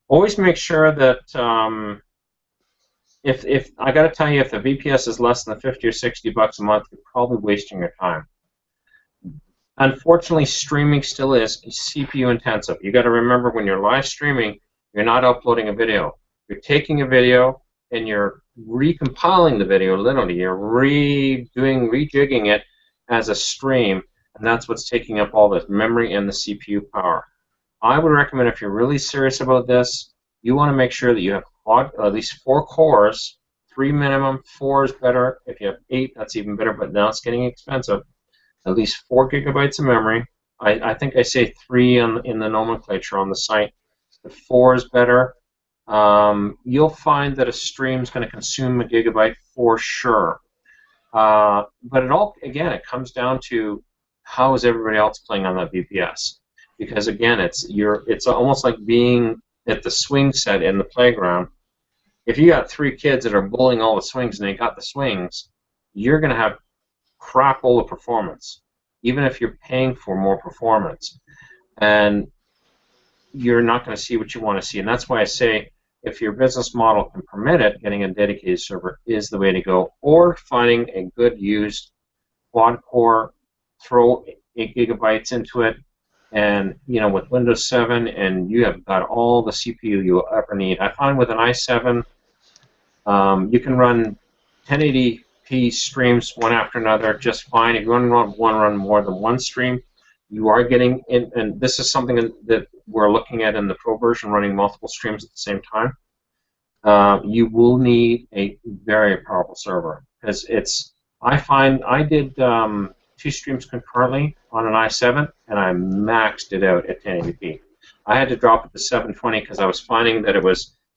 Always make sure that if I got to tell you, if the VPS is less than 50 or 60 bucks a month, you're probably wasting your time. Unfortunately, streaming still is CPU intensive. You got to remember, when you're live streaming, you're not uploading a video. You're taking a video and you're recompiling the video. Literally, you're rejigging it as a stream, and that's what's taking up all the memory and the CPU power. I would recommend, if you're really serious about this, you want to make sure that you have at least 4 cores, 3 minimum. 4 is better. If you have 8, that's even better, but now it's getting expensive. At least 4 gigabytes of memory. I think I say 3 in the nomenclature on the site. If 4 is better, you'll find that a stream is going to consume a gigabyte for sure. But it comes down to, how is everybody else playing on that VPS? Because again, it's almost like being at the swing set in the playground. If you got 3 kids that are bullying all the swings and they got the swings, you're going to have crap all the performance, even if you're paying for more performance, and you're not going to see what you want to see. And that's why I say, if your business model can permit it, getting a dedicated server is the way to go, or finding a good used quad core, throw 8 gigabytes into it, and with Windows 7, and you have got all the CPU you'll ever need. I find with an i7, you can run 1080p streams one after another just fine. If you want to run more than one stream, you are getting in, and this is something that we're looking at in the Pro version, running multiple streams at the same time. You will need a very powerful server, because I did 2 streams concurrently on an i7, and I maxed it out at 1080p. I had to drop it to 720 because I was finding that it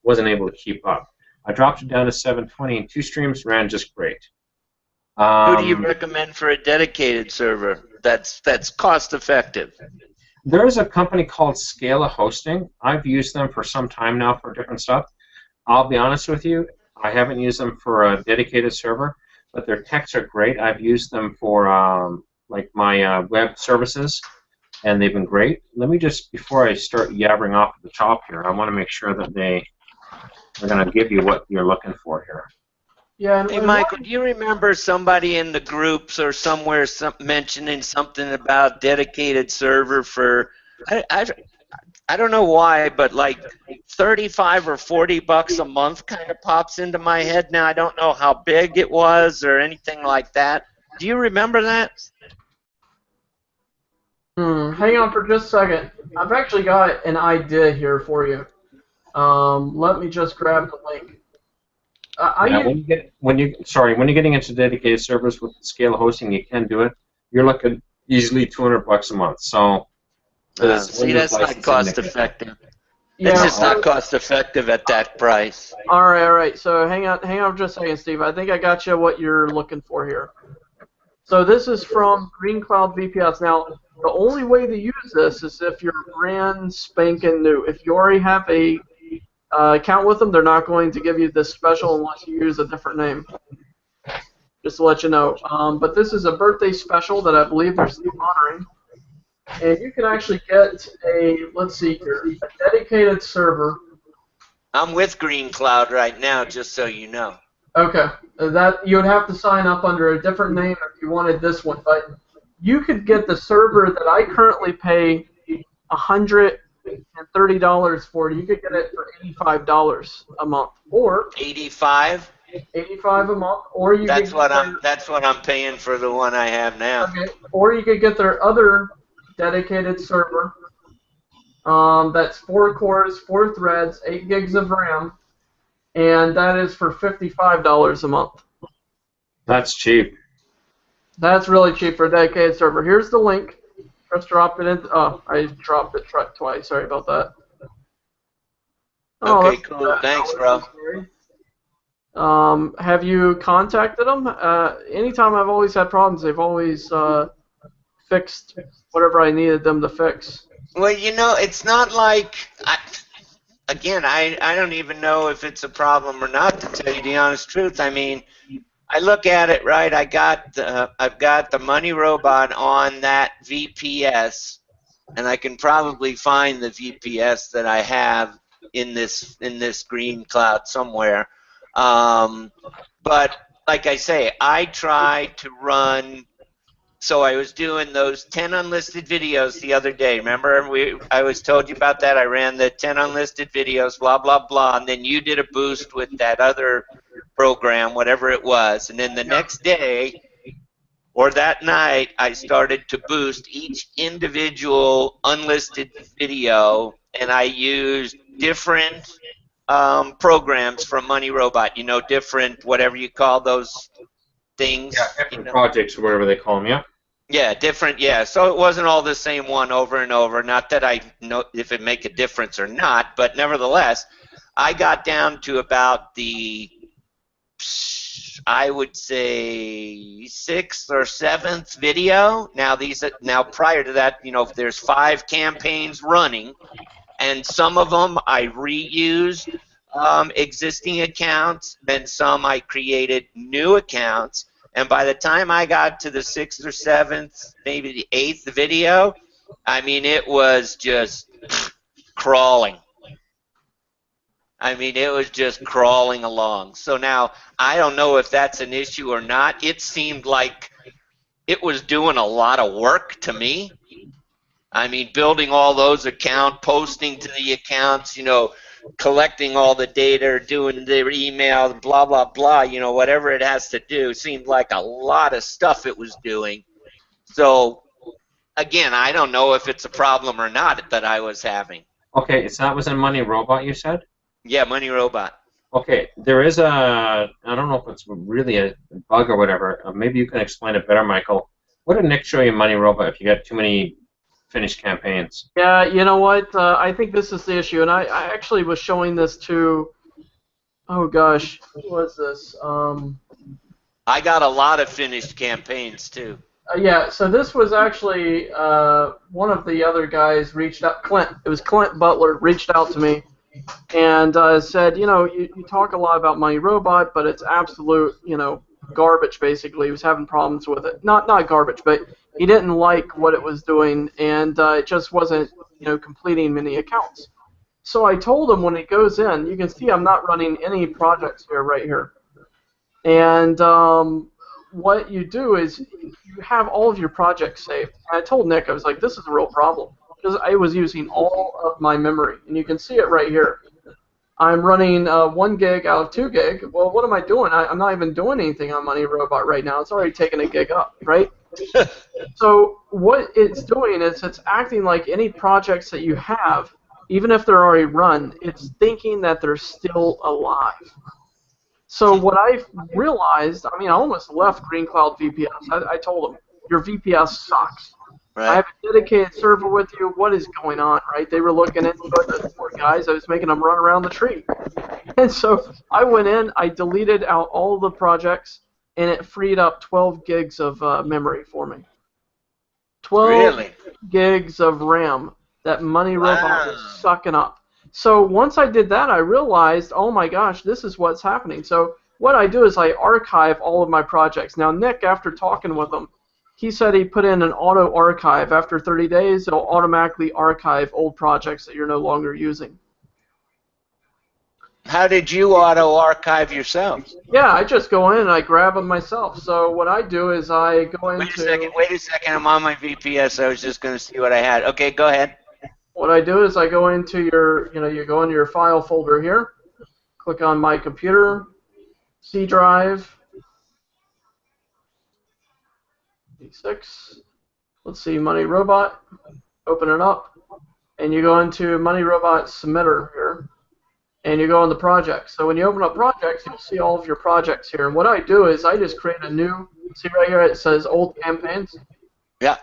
wasn't able to keep up. I dropped it down to 720, and 2 streams ran just great. Who do you recommend for a dedicated server that's cost effective? There's a company called Scala Hosting. I've used them for some time now for different stuff. I'll be honest with you, I haven't used them for a dedicated server, but their techs are great. I've used them for like my web services, and they've been great. Let me just, before I start yabbering off at the top here, I want to make sure that they're going to give you what you're looking for here. Yeah. Hey, Michael, do you remember somebody in the groups or somewhere mentioning something about dedicated server for, I don't know why, but like 35 or 40 bucks a month kind of pops into my head now. I don't know how big it was or anything like that. Do you remember that? Hang on for just a second. I've actually got an idea here for you. Let me just grab the link. When you're getting into dedicated servers with Scala Hosting, you can do it. You're looking easily 200 bucks a month. So see, that's not cost effective. Yeah, it's just not cost effective at that price. All right. So hang on for just a second, Steve. I think I got you what you're looking for here. So this is from Green Cloud VPS. Now, the only way to use this is if you're brand spanking new. If you already have a account with them, they're not going to give you this special unless you use a different name. Just to let you know. But this is a birthday special that I believe they're still honoring. And you can actually get a, let's see here, a dedicated server. I'm with Green Cloud right now, just so you know. Okay. That you would have to sign up under a different name if you wanted this one. But you could get the server that I currently pay $130 for. You could get it for $85 a month. Or 85? 85 a month, or you That's could what get that's what I'm paying for the one I have now. okay, or you could get their other dedicated server. That's 4 cores, 4 threads, 8 gigs of RAM, and that is for $55 a month. That's cheap. That's really cheap for a dedicated server. Here's the link. Just drop it in. Oh, I dropped it twice. Sorry about that. Okay, cool. Thanks, bro. Have you contacted them? Anytime I've always had problems, they've always fixed whatever I needed them to fix. Well, you know, it's not like, I don't even know if it's a problem or not, to tell you the honest truth. I mean, I look at it, right, I've got the Money Robot on that VPS, and I can probably find the VPS that I have in this Green Cloud somewhere. But like I say, I try to run. So I was doing those 10 unlisted videos the other day. Remember, I was told you about that. I ran the 10 unlisted videos, blah blah blah, and then you did a boost with that other program, whatever it was. And then the next day or that night, I started to boost each individual unlisted video, and I used different programs from Money Robot, you know, different, whatever you call those things. Yeah, different projects or whatever they call them, yeah. Yeah, different, yeah. So it wasn't all the same one over and over. Not that I know if it make a difference or not, but nevertheless, I got down to about the, I would say, 6th or 7th video. Now prior to that, you know, there's 5 campaigns running, and some of them I reused existing accounts, and some I created new accounts. And by the time I got to the 6th or 7th, maybe the 8th video, I mean, it was just crawling. I mean, it was just crawling along. So now, I don't know if that's an issue or not. It seemed like it was doing a lot of work to me. I mean, building all those accounts, posting to the accounts, you know, collecting all the data, doing the email, blah, blah, blah, you know, whatever it has to do, seemed like a lot of stuff it was doing. So, again, I don't know if it's a problem or not that I was having. Okay, so that was in Money Robot, you said? Yeah, Money Robot. Okay, there is I don't know if it's really a bug or whatever. Maybe you can explain it better, Michael. What did Nick show you in Money Robot if you got too many finished campaigns? Yeah, you know what? I think this is the issue, and I actually was showing this to, oh gosh, who was this? I got a lot of finished campaigns too. Yeah, so this was actually one of the other guys reached out. Clint, it was Clint Butler reached out to me and said, you know, you talk a lot about Money Robot, but it's absolute, you know, garbage. Basically, he was having problems with it. Not garbage, but he didn't like what it was doing, and it just wasn't, you know, completing many accounts. So I told him when it goes in, you can see I'm not running any projects here right here. And what you do is you have all of your projects saved. And I told Nick, I was like, this is a real problem because I was using all of my memory, and you can see it right here. I'm running 1 gig out of 2 gig. Well, what am I doing? I'm not even doing anything on Money Robot right now. It's already taken a gig up, right? So what it's doing is it's acting like any projects that you have, even if they're already run, it's thinking that they're still alive. So what I realized, I mean, I almost left Green Cloud VPS. I told them, your VPS sucks. Right. I have a dedicated server with you. What is going on, right? They were looking into it. The poor guys, I was making them run around the tree. And so I went in, I deleted out all the projects, and it freed up 12 gigs of memory for me. 12 Really? gigs of RAM that Money Robot Wow. was sucking up. So once I did that, I realized, oh my gosh, this is what's happening. So what I do is I archive all of my projects. Now, Nick, after talking with him, he said he put in an auto archive. After 30 days, it'll automatically archive old projects that you're no longer using. How did you auto archive yourself? Yeah, I just go in and I grab them myself. So what I do is I go into... Wait a second, I'm on my VPS. I was just going to see what I had. Okay, go ahead. What I do is I go into your, you go into your file folder here, click on My Computer, C drive, D6, let's see, Money Robot, open it up, and you go into Money Robot Submitter here, and you go on the projects. So when you open up projects, you'll see all of your projects here. And what I do is I just create a new, see right here it says Old Campaigns? Yeah.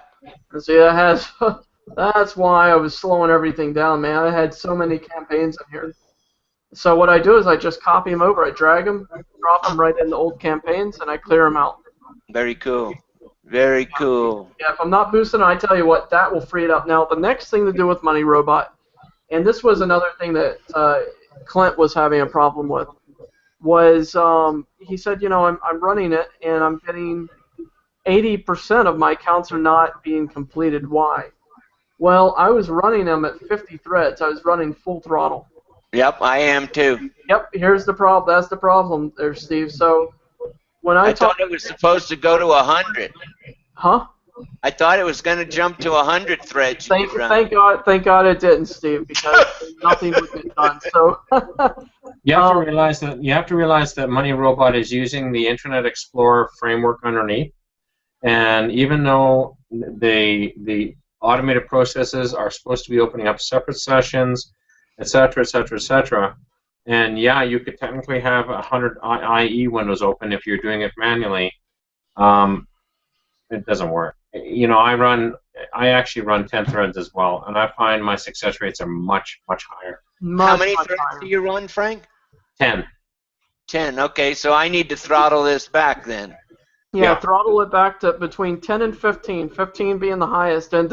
And see that has, that's why I was slowing everything down, man. I had so many campaigns in here. So what I do is I just copy them over, I drag them, drop them right into Old Campaigns, and I clear them out. Very cool. Very cool. Yeah, if I'm not boosting, I tell you what, that will free it up. Now, the next thing to do with Money Robot, and this was another thing that Clint was having a problem with, was he said, I'm running it, and I'm getting 80% of my accounts are not being completed. Why? Well, I was running them at 50 threads. I was running full throttle. Yep, I am too. Yep, here's the problem. That's the problem there, Steve. So when I thought it was supposed to go to 100. Huh? I thought it was going to jump to 100 threads. Thank God it didn't, Steve, because nothing would get done. So you have to realize that Money Robot is using the Internet Explorer framework underneath, and even though the automated processes are supposed to be opening up separate sessions, etc., etc., etc., and yeah, you could technically have 100 IE windows open if you're doing it manually. It doesn't work. I actually run 10 threads as well, and I find my success rates are much, much higher. How many threads do you run, Frank? 10. 10. Okay, so I need to throttle this back then. Yeah, throttle it back to between 10 and 15, 15 being the highest. And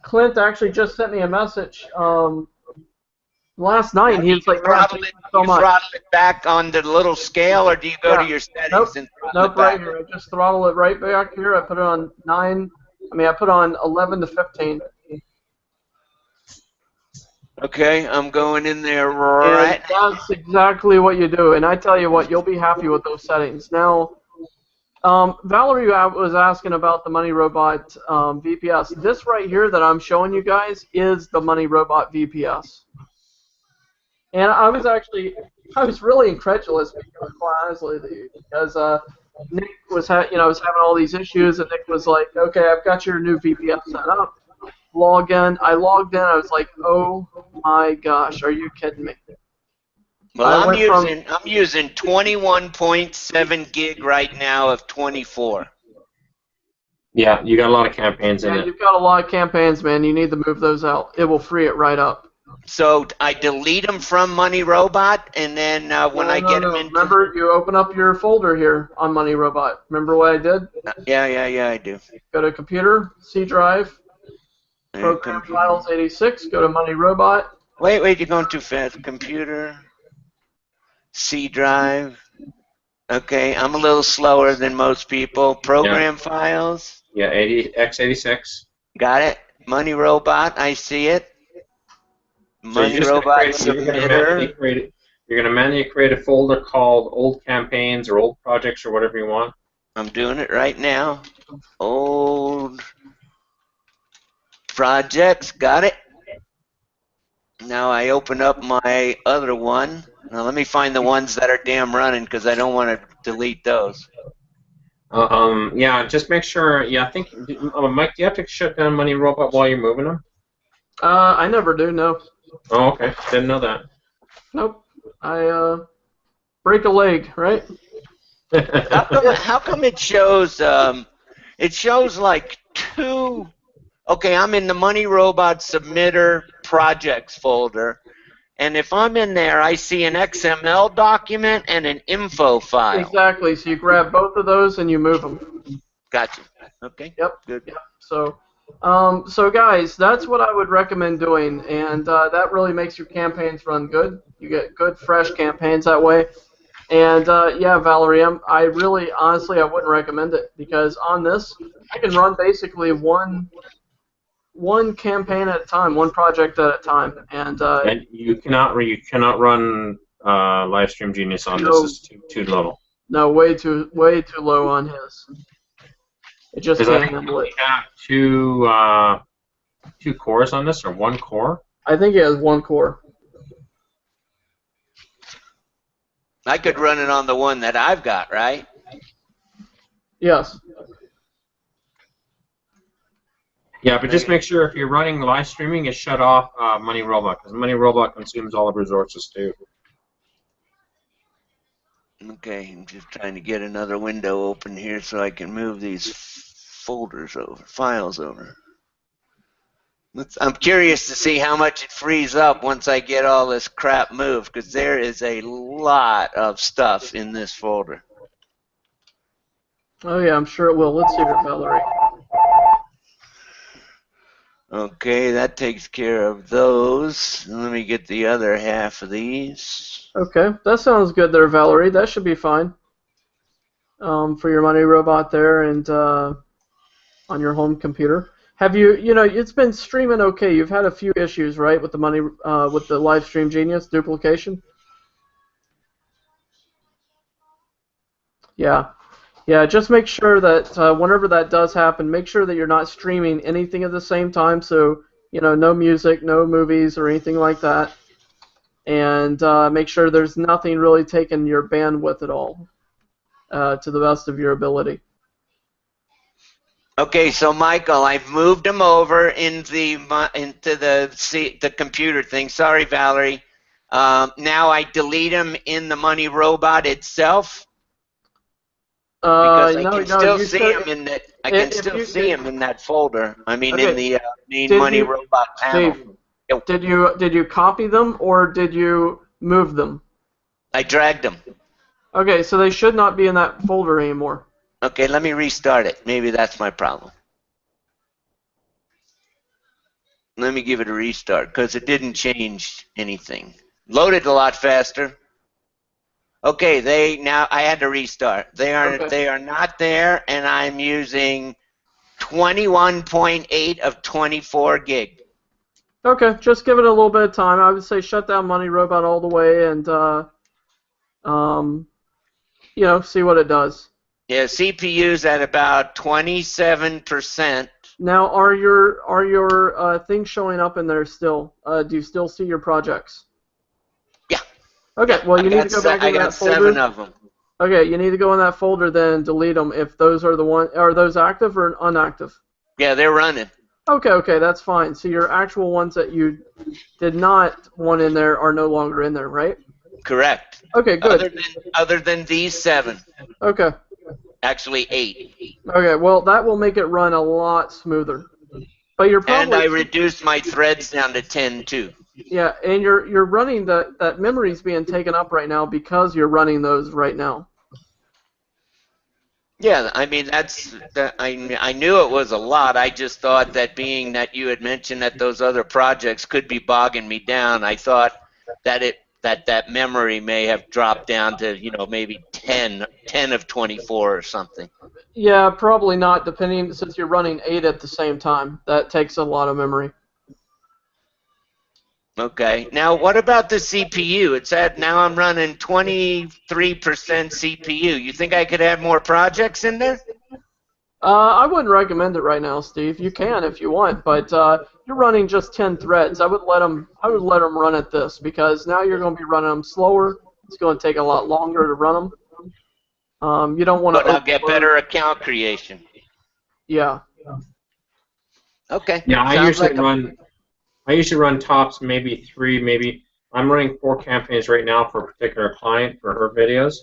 Clint actually just sent me a message last night. He was like, man, thank you so much. Throttle it back on the little scale, or do you go to your settings and throttle it back? Right here. I just throttle it right back here. I put it on 9. I put on 11 to 15. Okay, I'm going in there right now. That's exactly what you do. And I tell you what, you'll be happy with those settings. Now, Valerie was asking about the Money Robot VPS. This right here that I'm showing you guys is the Money Robot VPS. And I was really incredulous, quite honestly, because Nick was having all these issues, and Nick was like, "Okay, I've got your new VPS set up. Log in." I logged in. I was like, "Oh my gosh, are you kidding me?" Well, I'm using 21.7 gig right now of 24. Yeah, you got a lot of campaigns in it. Yeah, you've got a lot of campaigns, man. You need to move those out. It will free it right up. So I delete them from Money Robot, and then when I get them into... Remember, you open up your folder here on Money Robot. Remember what I did? Yeah, I do. Go to Computer, C drive, Program Files 86, go to Money Robot. Wait, you're going too fast. Computer, C drive. Okay, I'm a little slower than most people. Program Files. Yeah, x86. Got it. Money Robot, I see it. Money Robot Submitter. You're going to manually create a folder called Old Campaigns or Old Projects or whatever you want. I'm doing it right now. Old Projects, got it. Now I open up my other one. Now let me find the ones that are damn running, because I don't want to delete those. Yeah, just make sure. Yeah, I think Mike, do you have to shut down Money Robot while you're moving them? I never do. No. Oh, okay. Didn't know that. Nope. I break a leg, right? How come it shows? It shows like 2. Okay, I'm in the Money Robot Submitter Projects folder, and if I'm in there, I see an XML document and an info file. Exactly. So you grab both of those and you move them. Gotcha. Okay. Yep. Good. Yep. So So guys, that's what I would recommend doing, and that really makes your campaigns run good. You get good, fresh campaigns that way. And yeah, Valerie, I really, honestly, I wouldn't recommend it because on this, I can run basically one campaign at a time, one project at a time, and And you cannot run Livestream Genius on this. no, It's too little. no, way too low on his. It just Because I can't think handle it. we have two cores on this, or one core. I think it has one core. I could run it on the one that I've got, right? Yes. Yeah, but just make sure if you're running live streaming, you shut off Money Robot, because Money Robot consumes all the resources too. Okay, I'm just trying to get another window open here so I can move these files over. I'm curious to see how much it frees up once I get all this crap moved, because there is a lot of stuff in this folder. Oh yeah, I'm sure it will. Let's see here, Valerie. Okay, that takes care of those. Let me get the other half of these. Okay, that sounds good there, Valerie. That should be fine. For your Money Robot there and on your home computer. Have you know, it's been streaming okay. You've had a few issues, right, with the with the Livestream Genius duplication? Yeah. Yeah, just make sure that whenever that does happen, make sure that you're not streaming anything at the same time. So, you know, no music, no movies, or anything like that. And make sure there's nothing really taking your bandwidth at all, to the best of your ability. Okay, so Michael, I've moved them over into the computer thing. Sorry, Valerie. Now I delete them in the Money Robot itself because I can still see them in that. I can still see them in that folder. I mean, okay, in the main Money Robot panel. Steve, did you copy them or did you move them? I dragged them. Okay, so they should not be in that folder anymore. Okay, let me restart it. Maybe that's my problem. Let me give it a restart because it didn't change anything. Loaded a lot faster. Okay, now I had to restart. They are not there, and I'm using 21.8 of 24 gig. Okay, just give it a little bit of time. I would say shut down Money Robot all the way and you know, see what it does. Yeah, CPU's at about 27%. Now, are your things showing up in there still? Do you still see your projects? Yeah. Okay. Yeah, well, you need to go back in that folder. I got 7 of them. Okay, you need to go in that folder then and delete them if those are the one. Are those active or inactive? Yeah, they're running. Okay, that's fine. So your actual ones that you did not want in there are no longer in there, right? Correct. Okay, good. Other than these 7. Okay. Actually 8. Okay, well that will make it run a lot smoother. But you're probably. And I reduced my threads down to 10 too. Yeah, and you're running that memory's being taken up right now because you're running those right now. Yeah, I mean I knew it was a lot. I just thought that being that you had mentioned that those other projects could be bogging me down, I thought that that memory may have dropped down to, you know, maybe 10 of 24 or something. Yeah, probably not, depending, since you're running 8 at the same time. That takes a lot of memory. Okay. Now, what about the CPU? It's now I'm running 23% CPU. You think I could have more projects in there? I wouldn't recommend it right now, Steve. You can if you want, but you're running just 10 threads. I would let them run at this because now you're going to be running them slower. It's going to take a lot longer to run them. You don't want to. But I'll get better account creation. Yeah. Okay. Yeah, I usually run tops maybe 3, maybe I'm running 4 campaigns right now for a particular client for her videos.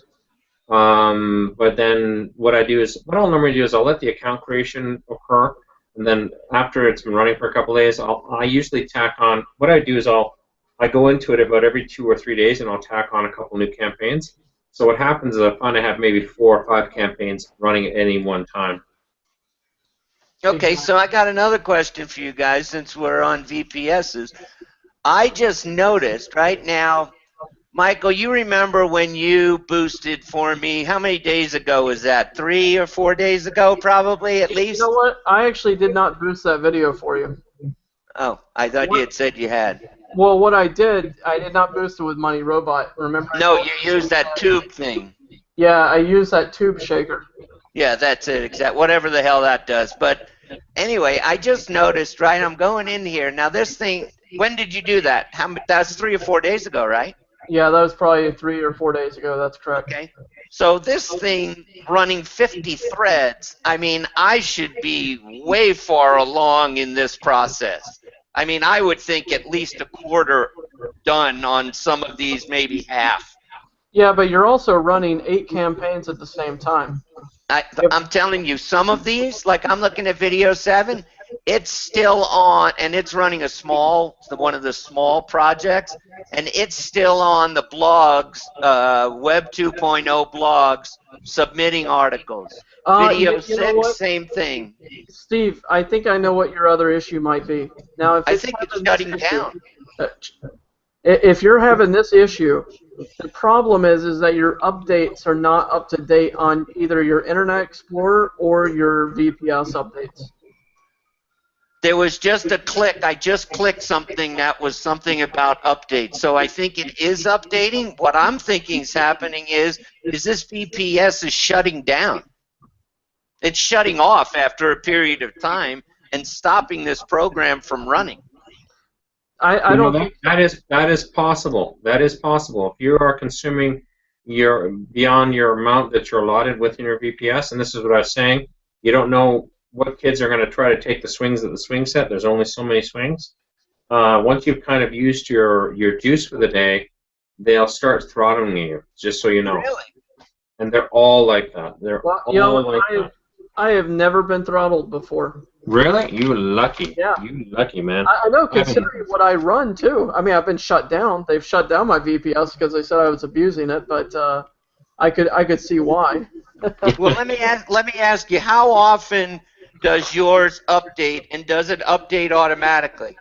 But then what I'll normally do is I'll let the account creation occur, and then after it's been running for a couple of days, I usually tack on. What I do is I go into it about every 2 or 3 days, and I'll tack on a couple new campaigns. So what happens is I find I have maybe 4 or 5 campaigns running at any one time. Okay, so I got another question for you guys since we're on VPSs. I just noticed right now, Michael, you remember when you boosted for me, how many days ago was that? 3 or 4 days ago, probably, at least? You know what? I actually did not boost that video for you. Oh, I thought you had said you had. Well, what I did not boost it with Money Robot. Remember? No, you used that tube thing. Yeah, I used that tube shaker. Yeah, that's it, whatever the hell that does. But anyway, I just noticed, right, I'm going in here. Now this thing, when did you do that? That's 3 or 4 days ago, right? Yeah, that was probably 3 or 4 days ago. That's correct. Okay. So this thing running 50 threads, I mean, I should be way far along in this process. I mean, I would think at least a quarter done on some of these, maybe half. Yeah, but you're also running 8 campaigns at the same time. I'm telling you, some of these, like I'm looking at video 7, it's still on, and it's running one of the small projects, and it's still on the blogs, Web 2.0 blogs, submitting articles. Video 6, same thing. Steve, I think I know what your other issue might be. Now, if I think it's shutting down. If you're having this issue, the problem is that your updates are not up to date on either your Internet Explorer or your VPS updates. There was just a click. I just clicked something that was something about updates. So I think it is updating. What I'm thinking is happening is this VPS is shutting down. It's shutting off after a period of time and stopping this program from running. I don't think that is possible. That is possible. If you are consuming beyond your amount that you're allotted within your VPS, and this is what I was saying, you don't know what kids are going to try to take the swings at the swing set. There's only so many swings. Once you've kind of used your juice for the day, they'll start throttling you, just so you know. Really? And they're all like that. They're all like that. I have never been throttled before. Really? You lucky. Yeah. You lucky, man. I know, considering what I run, too. I mean, I've been shut down. They've shut down my VPS because they said I was abusing it, but I could see why. Well, let me ask you, how often does yours update, and does it update automatically?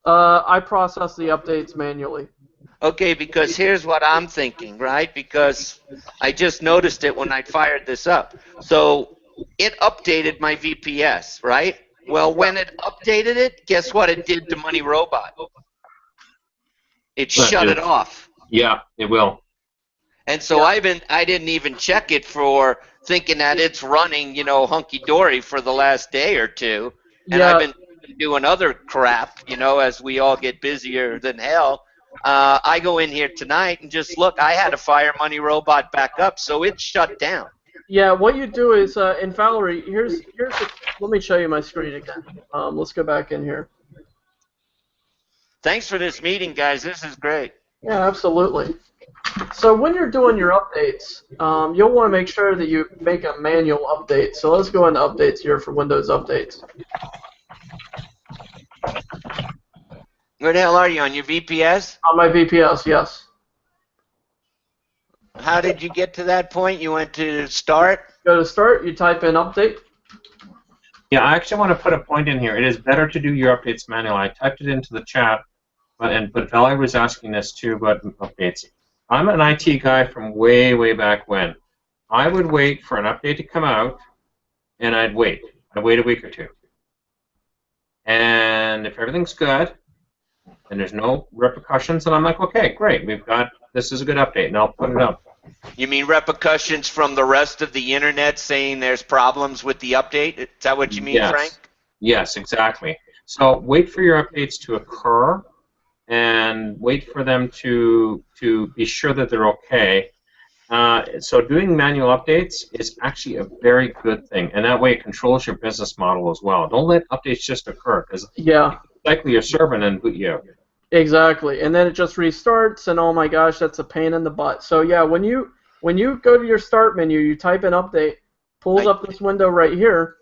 I process the updates manually. Okay, because here's what I'm thinking, right? Because I just noticed it when I fired this up. So it updated my VPS, right? Well, when it updated it, guess what it did to Money Robot? It shut it off. Yeah, it will. And so I didn't even check it for thinking that it's running, hunky-dory for the last day or two. And I've been doing other crap, as we all get busier than hell. I go in here tonight and just look, I had to fire Money Robot back up, so it's shut down. Yeah, what you do is, and Valerie, let me show you my screen again. Let's go back in here. Thanks for this meeting, guys. This is great. Yeah, absolutely. So when you're doing your updates, you'll want to make sure that you make a manual update. So let's go into updates here for Windows updates. Where the hell are you, on your VPS? On my VPS, yes. How did you get to that point? You went to start? Go to start, you type in update. Yeah, I actually want to put a point in here. It is better to do your updates manually. I typed it into the chat, but Valerie was asking this too about updates. I'm an IT guy from way, way back when. I would wait for an update to come out, and I'd wait. I'd wait a week or two. And if everything's good, and there's no repercussions, then I'm like, okay, great, this is a good update, and I'll put it up. You mean repercussions from the rest of the internet saying there's problems with the update? Is that what you mean, Yes. Frank? Yes, exactly. So wait for your updates to occur, and wait for them to be sure that they're okay. So doing manual updates is actually a very good thing, and that way it controls your business model as well. Don't let updates just occur, because likely your server and then boot you out. Exactly, and then it just restarts, and oh my gosh, that's a pain in the butt. So yeah, when you go to your start menu, you type in update, pulls up this window right here,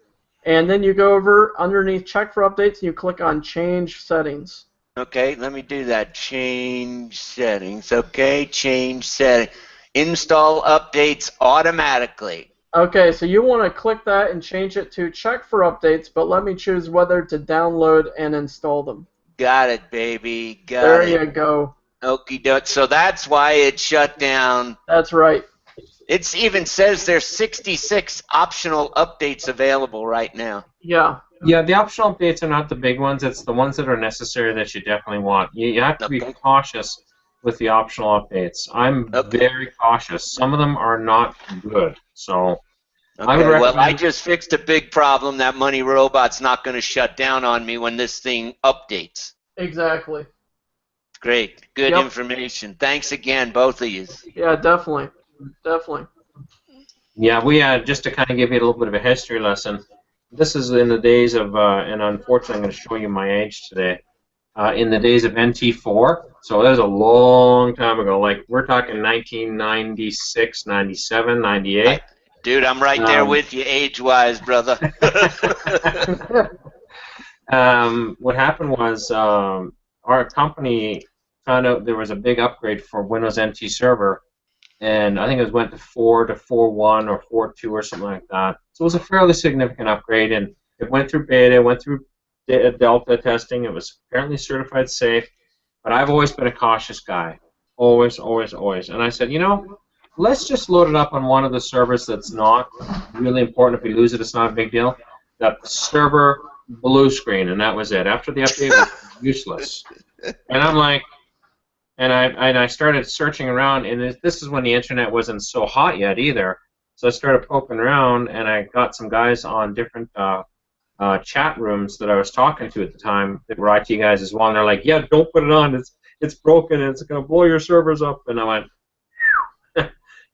and then you go over underneath check for updates, and you click on change settings. Okay, let me do that. Change settings. Okay, change setting. Install updates automatically. Okay, so you want to click that and change it to check for updates, but let me choose whether to download and install them. Got it, baby. Got There it. you go. Okie doke. So that's why it shut down. That's right. It even says there's 66 optional updates available right now. Yeah. Yeah, the optional updates are not the big ones. It's the ones that are necessary that you definitely want. You have to be cautious with the optional updates. I'm very cautious. Some of them are not good. So I would recommend. Well, I just fixed a big problem. That Money Robot's not going to shut down on me when this thing updates. Exactly. Great. Good information. Thanks again, both of you. Yeah, definitely. Definitely. Yeah, we just to kind of give you a little bit of a history lesson. This is in the days of, and unfortunately I'm going to show you my age today, in the days of NT4. So that was a long time ago. Like, we're talking 1996, 97, 98. Dude, I'm right there with you age-wise, brother. What happened was our company found out there was a big upgrade for Windows NT Server, and I think it went to 4 to 4.1 or 4.2 or something like that. So it was a fairly significant upgrade, and it went through beta, went through delta testing. It was apparently certified safe, but I've always been a cautious guy, always, always, always. And I said, you know, let's just load it up on one of the servers that's not really important. If we lose it, it's not a big deal. The server blue screen, and that was it. After the update, it was useless. And I'm like, and I started searching around, and this is when the internet wasn't so hot yet either. So I started poking around, and I got some guys on different chat rooms that I was talking to at the time that were IT guys as well, and they're like, "Yeah, don't put it on. It's broken, and it's gonna blow your servers up." And I went,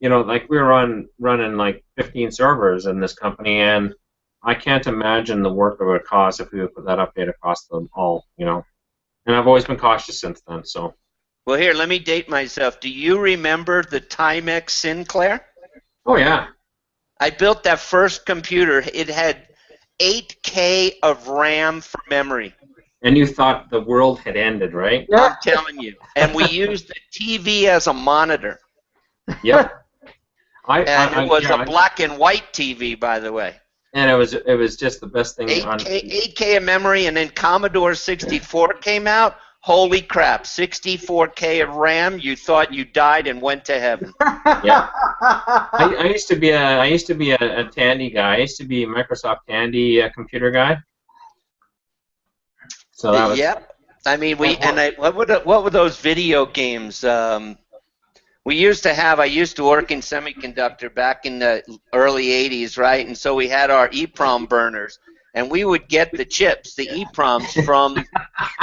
you know, like we were running like 15 servers in this company, and I can't imagine the work it would cost if we would put that update across them all, you know. And I've always been cautious since then. So. Well, here, let me date myself. Do you remember the Timex Sinclair? Oh, yeah. I built that first computer. It had 8K of RAM for memory. And you thought the world had ended, right? I'm telling you. And we used the TV as a monitor. Yep. And it was a black and white TV, by the way. And it was just the best thing. 8K of memory, and then Commodore 64 came out. Holy crap! 64K of RAM. You thought you died and went to heaven. Yeah. I used to be a Tandy guy. I used to be a Microsoft Tandy computer guy. So that was. Yep. I mean, what were those video games? We used to have. I used to work in semiconductor back in the early '80s, right? And so we had our EEPROM burners, and we would get the chips, the EEPROMs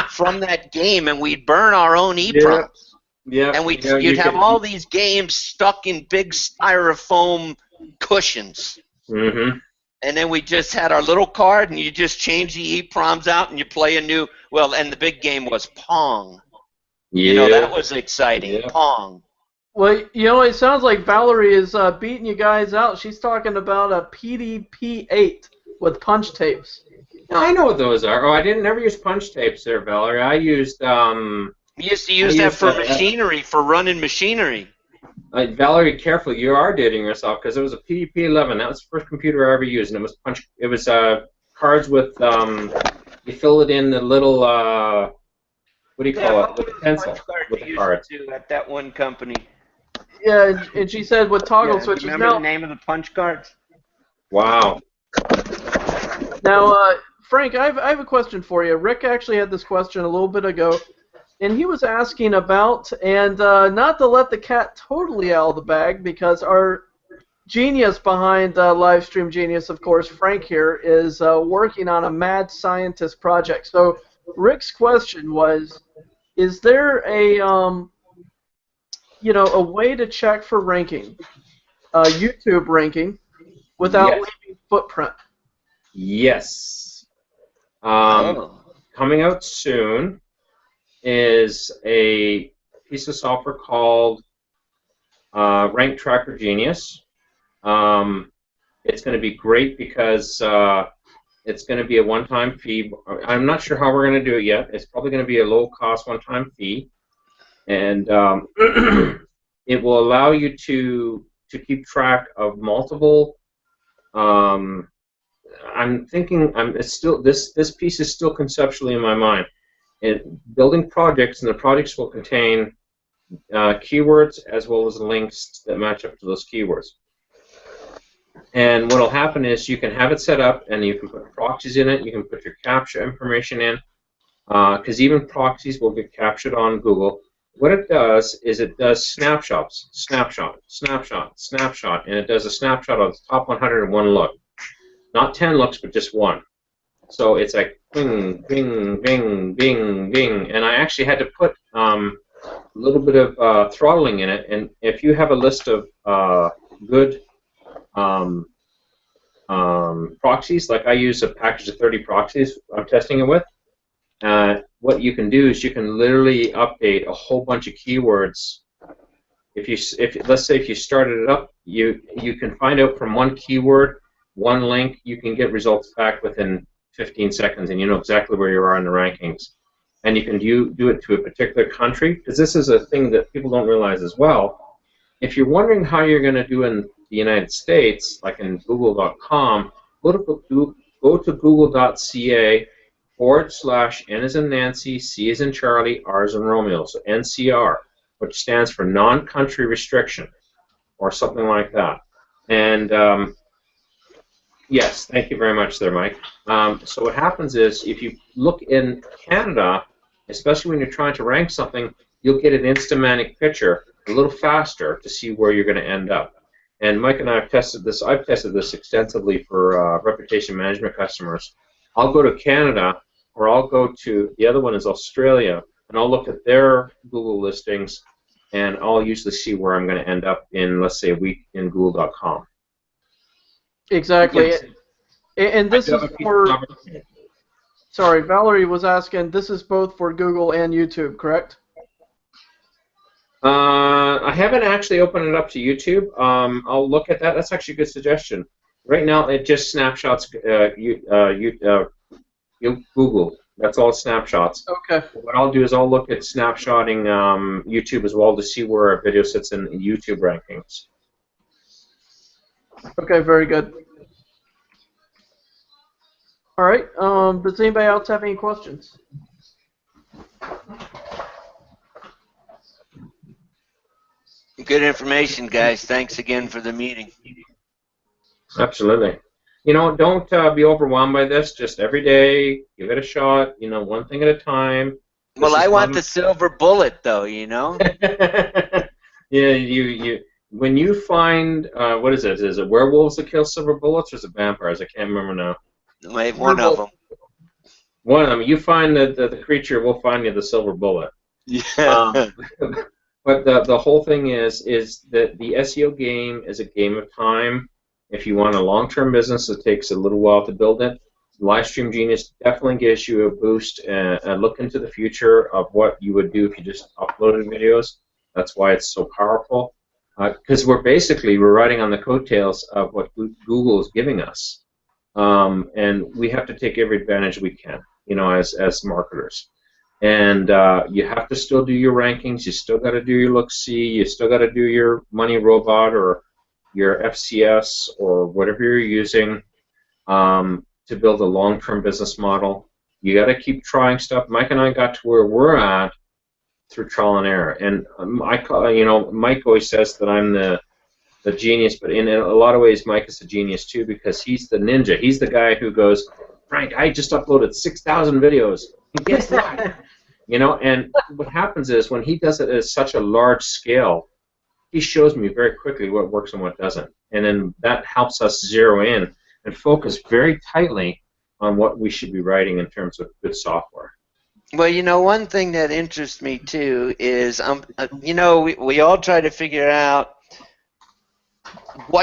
from that game, and we'd burn our own EEPROMs. Yeah. And you'd have all these games stuck in big styrofoam cushions. Mm-hmm. And then we just had our little card, and you just change the EEPROMs out, and you play a new. Well, and the big game was Pong. Yeah. You know, that was exciting. Yeah. Pong. Well, you know, it sounds like Valerie is beating you guys out. She's talking about a PDP-8 with punch tapes. I know what those are. Oh, I never use punch tapes there, Valerie. I used. You used to use that for machinery, for running machinery. Valerie, careful, you are dating yourself, because it was a PDP-11. That was the first computer I ever used, and it was punch. It was cards with you fill it in the little what do you call it? With the pencil with the cards. At that one company. Yeah, and she said with toggle switches. Remember the name of the punch cards? Wow. Now, Frank, I have a question for you. Rick actually had this question a little bit ago, and he was asking about, and not to let the cat totally out of the bag, because our genius behind Livestream Genius, of course, Frank here, is working on a mad scientist project. So Rick's question was, is there a a way to check for ranking, YouTube ranking, without leaving footprint? Yes. Coming out soon is a piece of software called Rank Tracker Genius. It's going to be great because it's going to be a one-time fee. I'm not sure how we're going to do it yet. It's probably going to be a low-cost one-time fee. And it will allow you to keep track of multiple I'm thinking it's still this piece is still conceptually in my mind. Building projects, and the projects will contain keywords as well as links that match up to those keywords. And what will happen is you can have it set up, and you can put proxies in it. You can put your CAPTCHA information in, because even proxies will get captured on Google. What it does is it does snapshots, snapshot, snapshot, snapshot, and it does a snapshot of the top 101 look. Not 10 looks, but just one. So it's like bing, bing, bing, bing, bing. And I actually had to put a little bit of throttling in it. And if you have a list of good proxies, like I use a package of 30 proxies I'm testing it with, what you can do is you can literally update a whole bunch of keywords. Let's say if you started it up, you can find out from one keyword, one link, you can get results back within 15 seconds, and you know exactly where you are in the rankings. And you can do it to a particular country, because this is a thing that people don't realize as well. If you're wondering how you're going to do in the United States, like in Google.com, go to google.ca /N as in Nancy, C as in Charlie, R as in Romeo, so NCR, which stands for non-country restriction, or something like that. And yes, thank you very much there, Mike. So what happens is, if you look in Canada, especially when you're trying to rank something, you'll get an instamatic picture a little faster to see where you're going to end up. And Mike and I have tested this. I've tested this extensively for reputation management customers. I'll go to Canada, or I'll go to, the other one is Australia, and I'll look at their Google listings, and I'll usually see where I'm going to end up in, let's say, a week in Google.com. Exactly. Yes. And this is for, sorry, Valerie was asking, this is both for Google and YouTube, correct? I haven't actually opened it up to YouTube. I'll look at that. That's actually a good suggestion. Right now, it just snapshots Google. That's all snapshots. Okay. What I'll do is I'll look at snapshotting YouTube as well to see where a video sits in YouTube rankings. Okay, very good. All right. Does anybody else have any questions? Good information, guys. Thanks again for the meeting. Absolutely. You know, don't be overwhelmed by this. Just every day, give it a shot. You know, one thing at a time. Well, I want the silver bullet, though. You know. Yeah, when you find what is it? Is it werewolves that kill silver bullets, or is it vampires? I can't remember now. One of them. One of them. You find the creature, we'll find you the silver bullet. Yeah. But the whole thing is that the SEO game is a game of time. If you want a long-term business, it takes a little while to build it. Livestream Genius definitely gives you a boost and a look into the future of what you would do if you just uploaded videos. That's why it's so powerful. Because we're riding on the coattails of what Google is giving us. And we have to take every advantage we can, you know, as marketers. And you have to still do your rankings. You still got to do your look-see. You still got to do your Money Robot or your FCS or whatever you're using to build a long-term business model. You got to keep trying stuff. Mike and I got to where we're at through trial and error. And Mike always says that I'm the genius, but in a lot of ways, Mike is a genius too, because he's the ninja. He's the guy who goes, Frank, I just uploaded 6,000 videos. And guess what? You know, and what happens is when he does it at such a large scale, he shows me very quickly what works and what doesn't. And then that helps us zero in and focus very tightly on what we should be writing in terms of good software. Well, you know, one thing that interests me too is, you know, we all try to figure out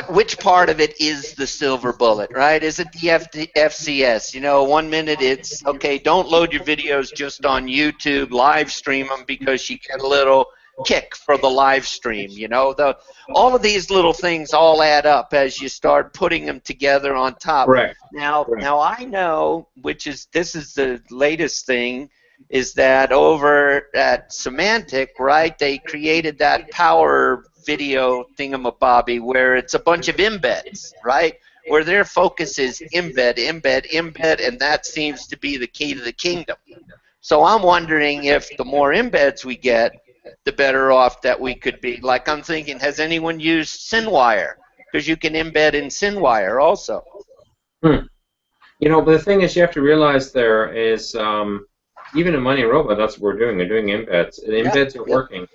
which part of it is the silver bullet, right? Is it the FCS? You know, 1 minute it's, okay, don't load your videos just on YouTube, live stream them because you get a little kick for the live stream, you know. All of these little things all add up as you start putting them together on top. Correct. Now I know, this is the latest thing, is that over at Semantic, right, they created that power video thingamabobby where it's a bunch of embeds, right, where their focus is embed, embed, embed, and that seems to be the key to the kingdom. So I'm wondering if the more embeds we get, the better off that we could be. Like I'm thinking, has anyone used SynWire? Because you can embed in SynWire also. You know, but the thing is, you have to realize there is, even in Money Robot, that's what we're doing. We're doing embeds. The embeds are working.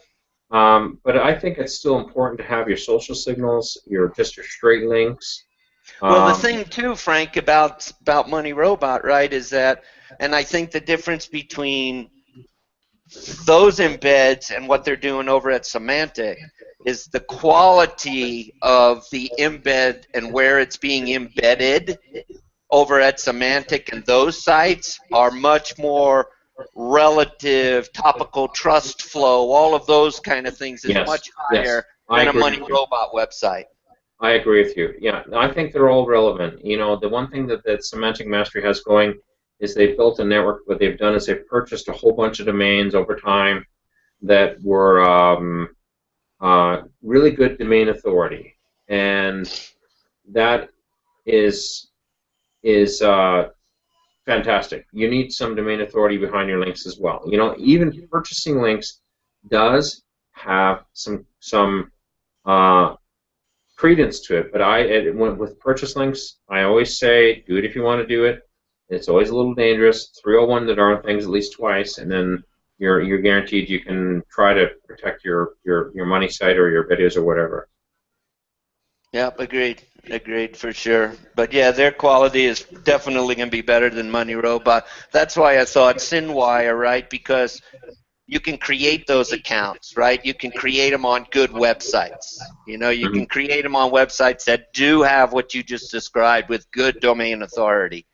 But I think it's still important to have your social signals, just your straight links. Well, the thing too, Frank, about Money Robot, right, is that, and I think the difference between those embeds and what they're doing over at Semantic is the quality of the embed and where it's being embedded over at Semantic, and those sites are much more relative, topical trust flow, all of those kind of things is much higher than a Money Robot website. I agree with you. Yeah, I think they're all relevant. You know, the one thing that Semantic Mastery has going is they've built a network. What they've done is they've purchased a whole bunch of domains over time that were really good domain authority, and that is fantastic. You need some domain authority behind your links as well. You know, even purchasing links does have some credence to it, but with purchase links, I always say do it if you want to do it. It's always a little dangerous. 301 the darn things at least twice, and then you're guaranteed you can try to protect your money site or your videos or whatever. Yep, agreed for sure. But yeah, their quality is definitely going to be better than Money Robot. That's why I thought SynWire, right? Because you can create those accounts, right? You can create them on good websites. You know, you can create them on websites that do have what you just described with good domain authority.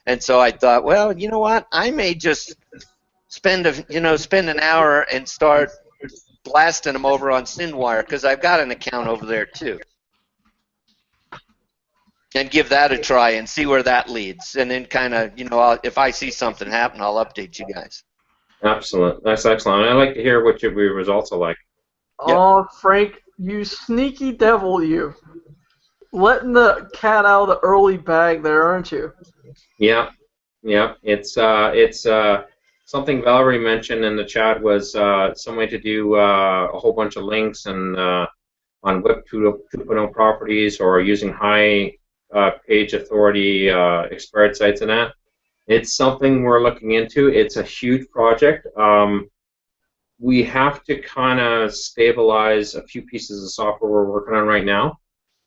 And so I thought, well, you know what? I may just spend an hour and start blasting them over on SynWire because I've got an account over there too. And give that a try and see where that leads. And then kind of, you know, if I see something happen, I'll update you guys. Excellent. That's excellent. I'd like to hear what your results are like. Oh, Frank, you sneaky devil, you. Letting the cat out of the early bag there, aren't you? Yeah. It's something Valerie mentioned in the chat was some way to do a whole bunch of links and on Web 2.0 properties or using high page authority expired sites and that. It's something we're looking into. It's a huge project. We have to kind of stabilize a few pieces of software we're working on right now.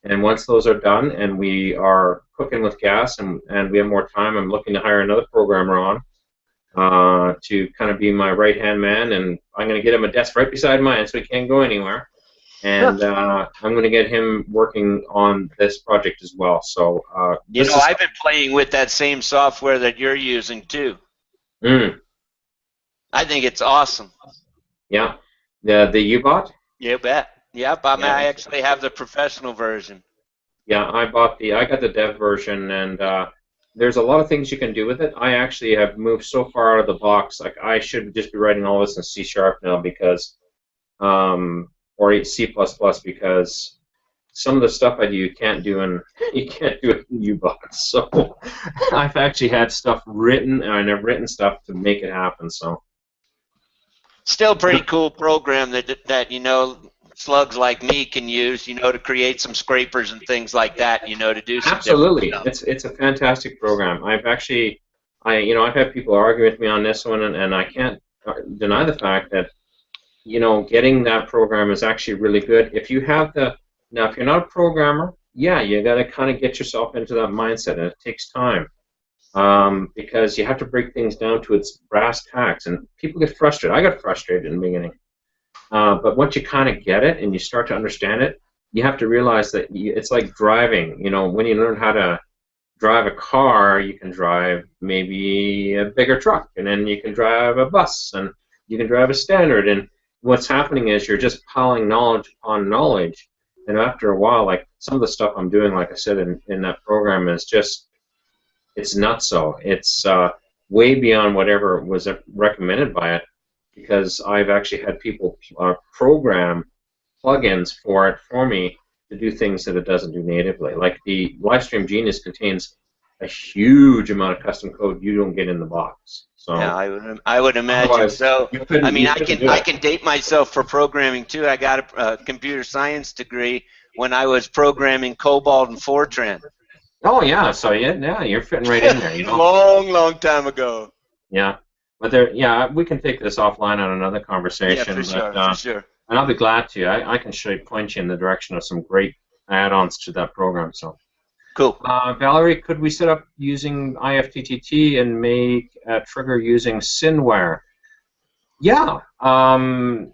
And once those are done and we are cooking with gas and we have more time, I'm looking to hire another programmer on to kind of be my right-hand man. And I'm going to get him a desk right beside mine so he can't go anywhere. And I'm going to get him working on this project as well. So you know, I've been playing with that same software that you're using too. I think it's awesome. Yeah, the U-Bot. You bet. Yep, I actually have the professional version. Yeah, I got the dev version, and there's a lot of things you can do with it. I actually have moved so far out of the box. Like I should just be writing all this in C# now because. Or C++ because some of the stuff I do you can't do in U-Bot. So I've actually had stuff written and I've written stuff to make it happen. So still pretty cool program that you know slugs like me can use, you know, to create some scrapers and things like that, you know, to do some absolutely. It's a fantastic program. I've had people argue with me on this one, and I can't deny the fact that. You know, getting that program is actually really good. If you have now, if you're not a programmer, yeah, you got to kind of get yourself into that mindset, and it takes time because you have to break things down to its brass tacks, and people get frustrated. I got frustrated in the beginning, but once you kind of get it and you start to understand it, you have to realize that it's like driving. You know, when you learn how to drive a car, you can drive maybe a bigger truck, and then you can drive a bus, and you can drive a standard, and what's happening is you're just piling knowledge on knowledge, and after a while, like some of the stuff I'm doing, like I said in that program, is just it's nutso. It's way beyond whatever was recommended by it, because I've actually had people program plugins for it for me to do things that it doesn't do natively. Like the Livestream Genius contains a huge amount of custom code you don't get in the box. So yeah, I would imagine so. I mean, I can date myself for programming too. I got a computer science degree when I was programming COBOL and Fortran. Oh yeah, so yeah, you're fitting right in there. You know, long time ago. Yeah, but we can take this offline on another conversation. Yeah, for sure. And I'll be glad to. I can point you in the direction of some great add-ons to that program. So. Cool. Valerie, could we set up using IFTTT and make a trigger using SynWare? Yeah. I'm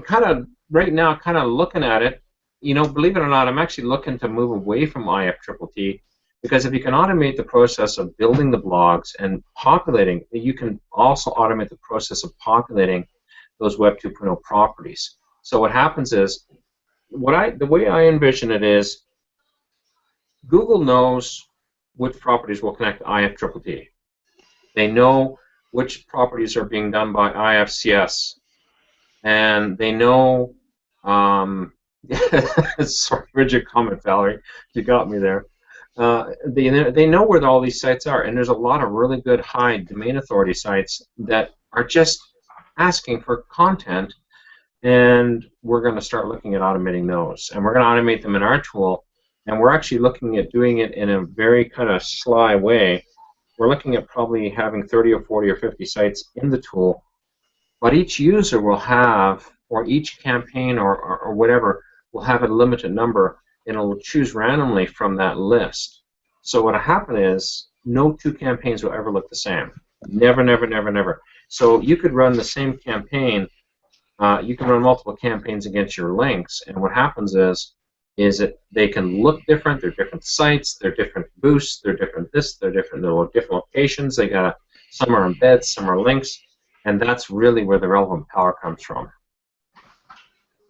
kind of right now looking at it. You know, believe it or not, I'm actually looking to move away from IFTTT because if you can automate the process of building the blogs and populating, you can also automate the process of populating those Web 2.0 properties. So what happens is, the way I envision it is, Google knows which properties will connect to IFTTT. They know which properties are being done by IFCS, and they know. Sorry, rigid comment, Valerie. You got me there. They know where all these sites are, and there's a lot of really good high domain authority sites that are just asking for content, and we're going to start looking at automating those, and we're going to automate them in our tool. And we're actually looking at doing it in a very kind of sly way. We're looking at probably having 30 or 40 or 50 sites in the tool, but each user will have, or each campaign or whatever, will have a limited number, and it will choose randomly from that list. So what will happen is no two campaigns will ever look the same. Never, never, never, never. So you could run the same campaign. You can run multiple campaigns against your links, and what happens is that they can look different. They're different sites. They're different boosts. They're different this. They're different locations. Some are embeds, some are links, and that's really where the relevant power comes from.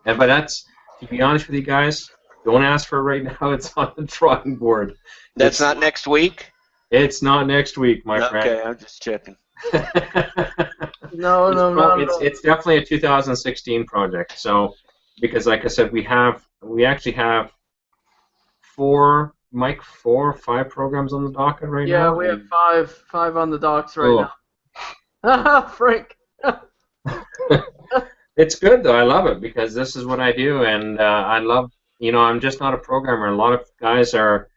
But that's, to be honest with you guys, don't ask for it right now. It's on the drawing board. That's not next week? It's not next week, my friend. Okay, I'm just checking. No. It's definitely a 2016 project. So, because like I said, we actually have 4 or 5 programs on the docket right now. Yeah, we have five on the docks right now. Frank. It's good though. I love it because this is what I do, and I love. I'm just not a programmer. A lot of guys are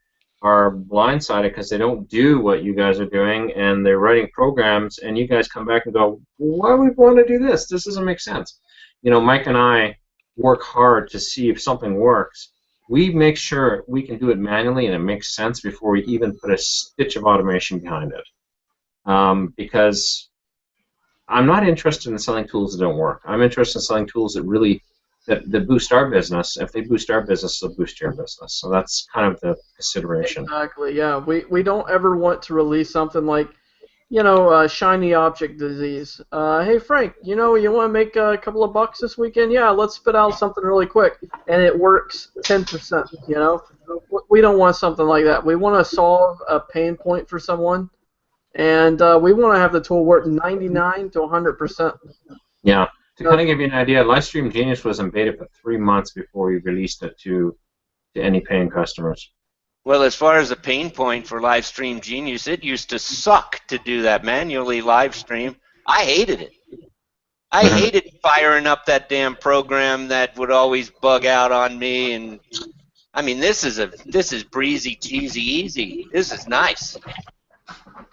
blindsided because they don't do what you guys are doing, and they're writing programs, and you guys come back and go, "Why would we want to do this? This doesn't make sense." Mike and I work hard to see if something works. We make sure we can do it manually and it makes sense before we even put a stitch of automation behind it. Because I'm not interested in selling tools that don't work. I'm interested in selling tools that really that boost our business. If they boost our business, they'll boost your business. So that's kind of the consideration. Exactly. Yeah. We don't ever want to release something like, shiny object disease. Hey Frank, you want to make a couple of bucks this weekend? Yeah, let's spit out something really quick, and it works 10%. We don't want something like that. We want to solve a pain point for someone, and we want to have the tool work 99 to 100%. Yeah. To kind of give you an idea, Livestream Genius was in beta for 3 months before we released it to any paying customers. Well, as far as the pain point for Livestream Genius, it used to suck to do that manually live stream. I hated it. I hated firing up that damn program that would always bug out on me. And I mean, this is breezy, cheesy, easy. This is nice.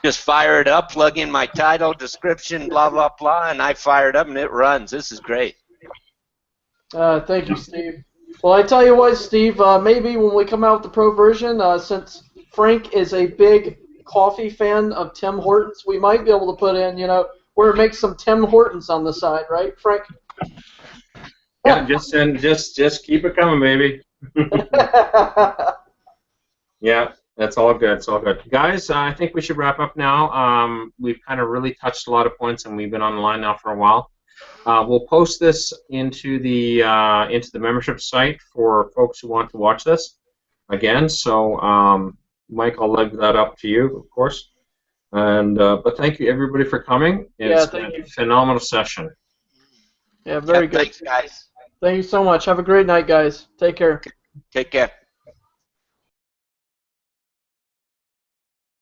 Just fire it up, plug in my title, description, blah, blah, blah, and I fire it up and it runs. This is great. Thank you, Steve. Well, I tell you what, Steve, maybe when we come out with the pro version, since Frank is a big coffee fan of Tim Hortons, we might be able to put in, where it makes some Tim Hortons on the side, right, Frank? Yeah, just keep it coming, baby. Yeah, that's all good. It's all good, guys. I think we should wrap up now. We've kind of really touched a lot of points, and we've been on the line now for a while. We'll post this into the membership site for folks who want to watch this again. So, Mike, I'll leave that up to you, of course. And but thank you everybody for coming. It's been a phenomenal session. Yeah, very good. Thanks, guys. Thank you so much. Have a great night, guys. Take care. Take care.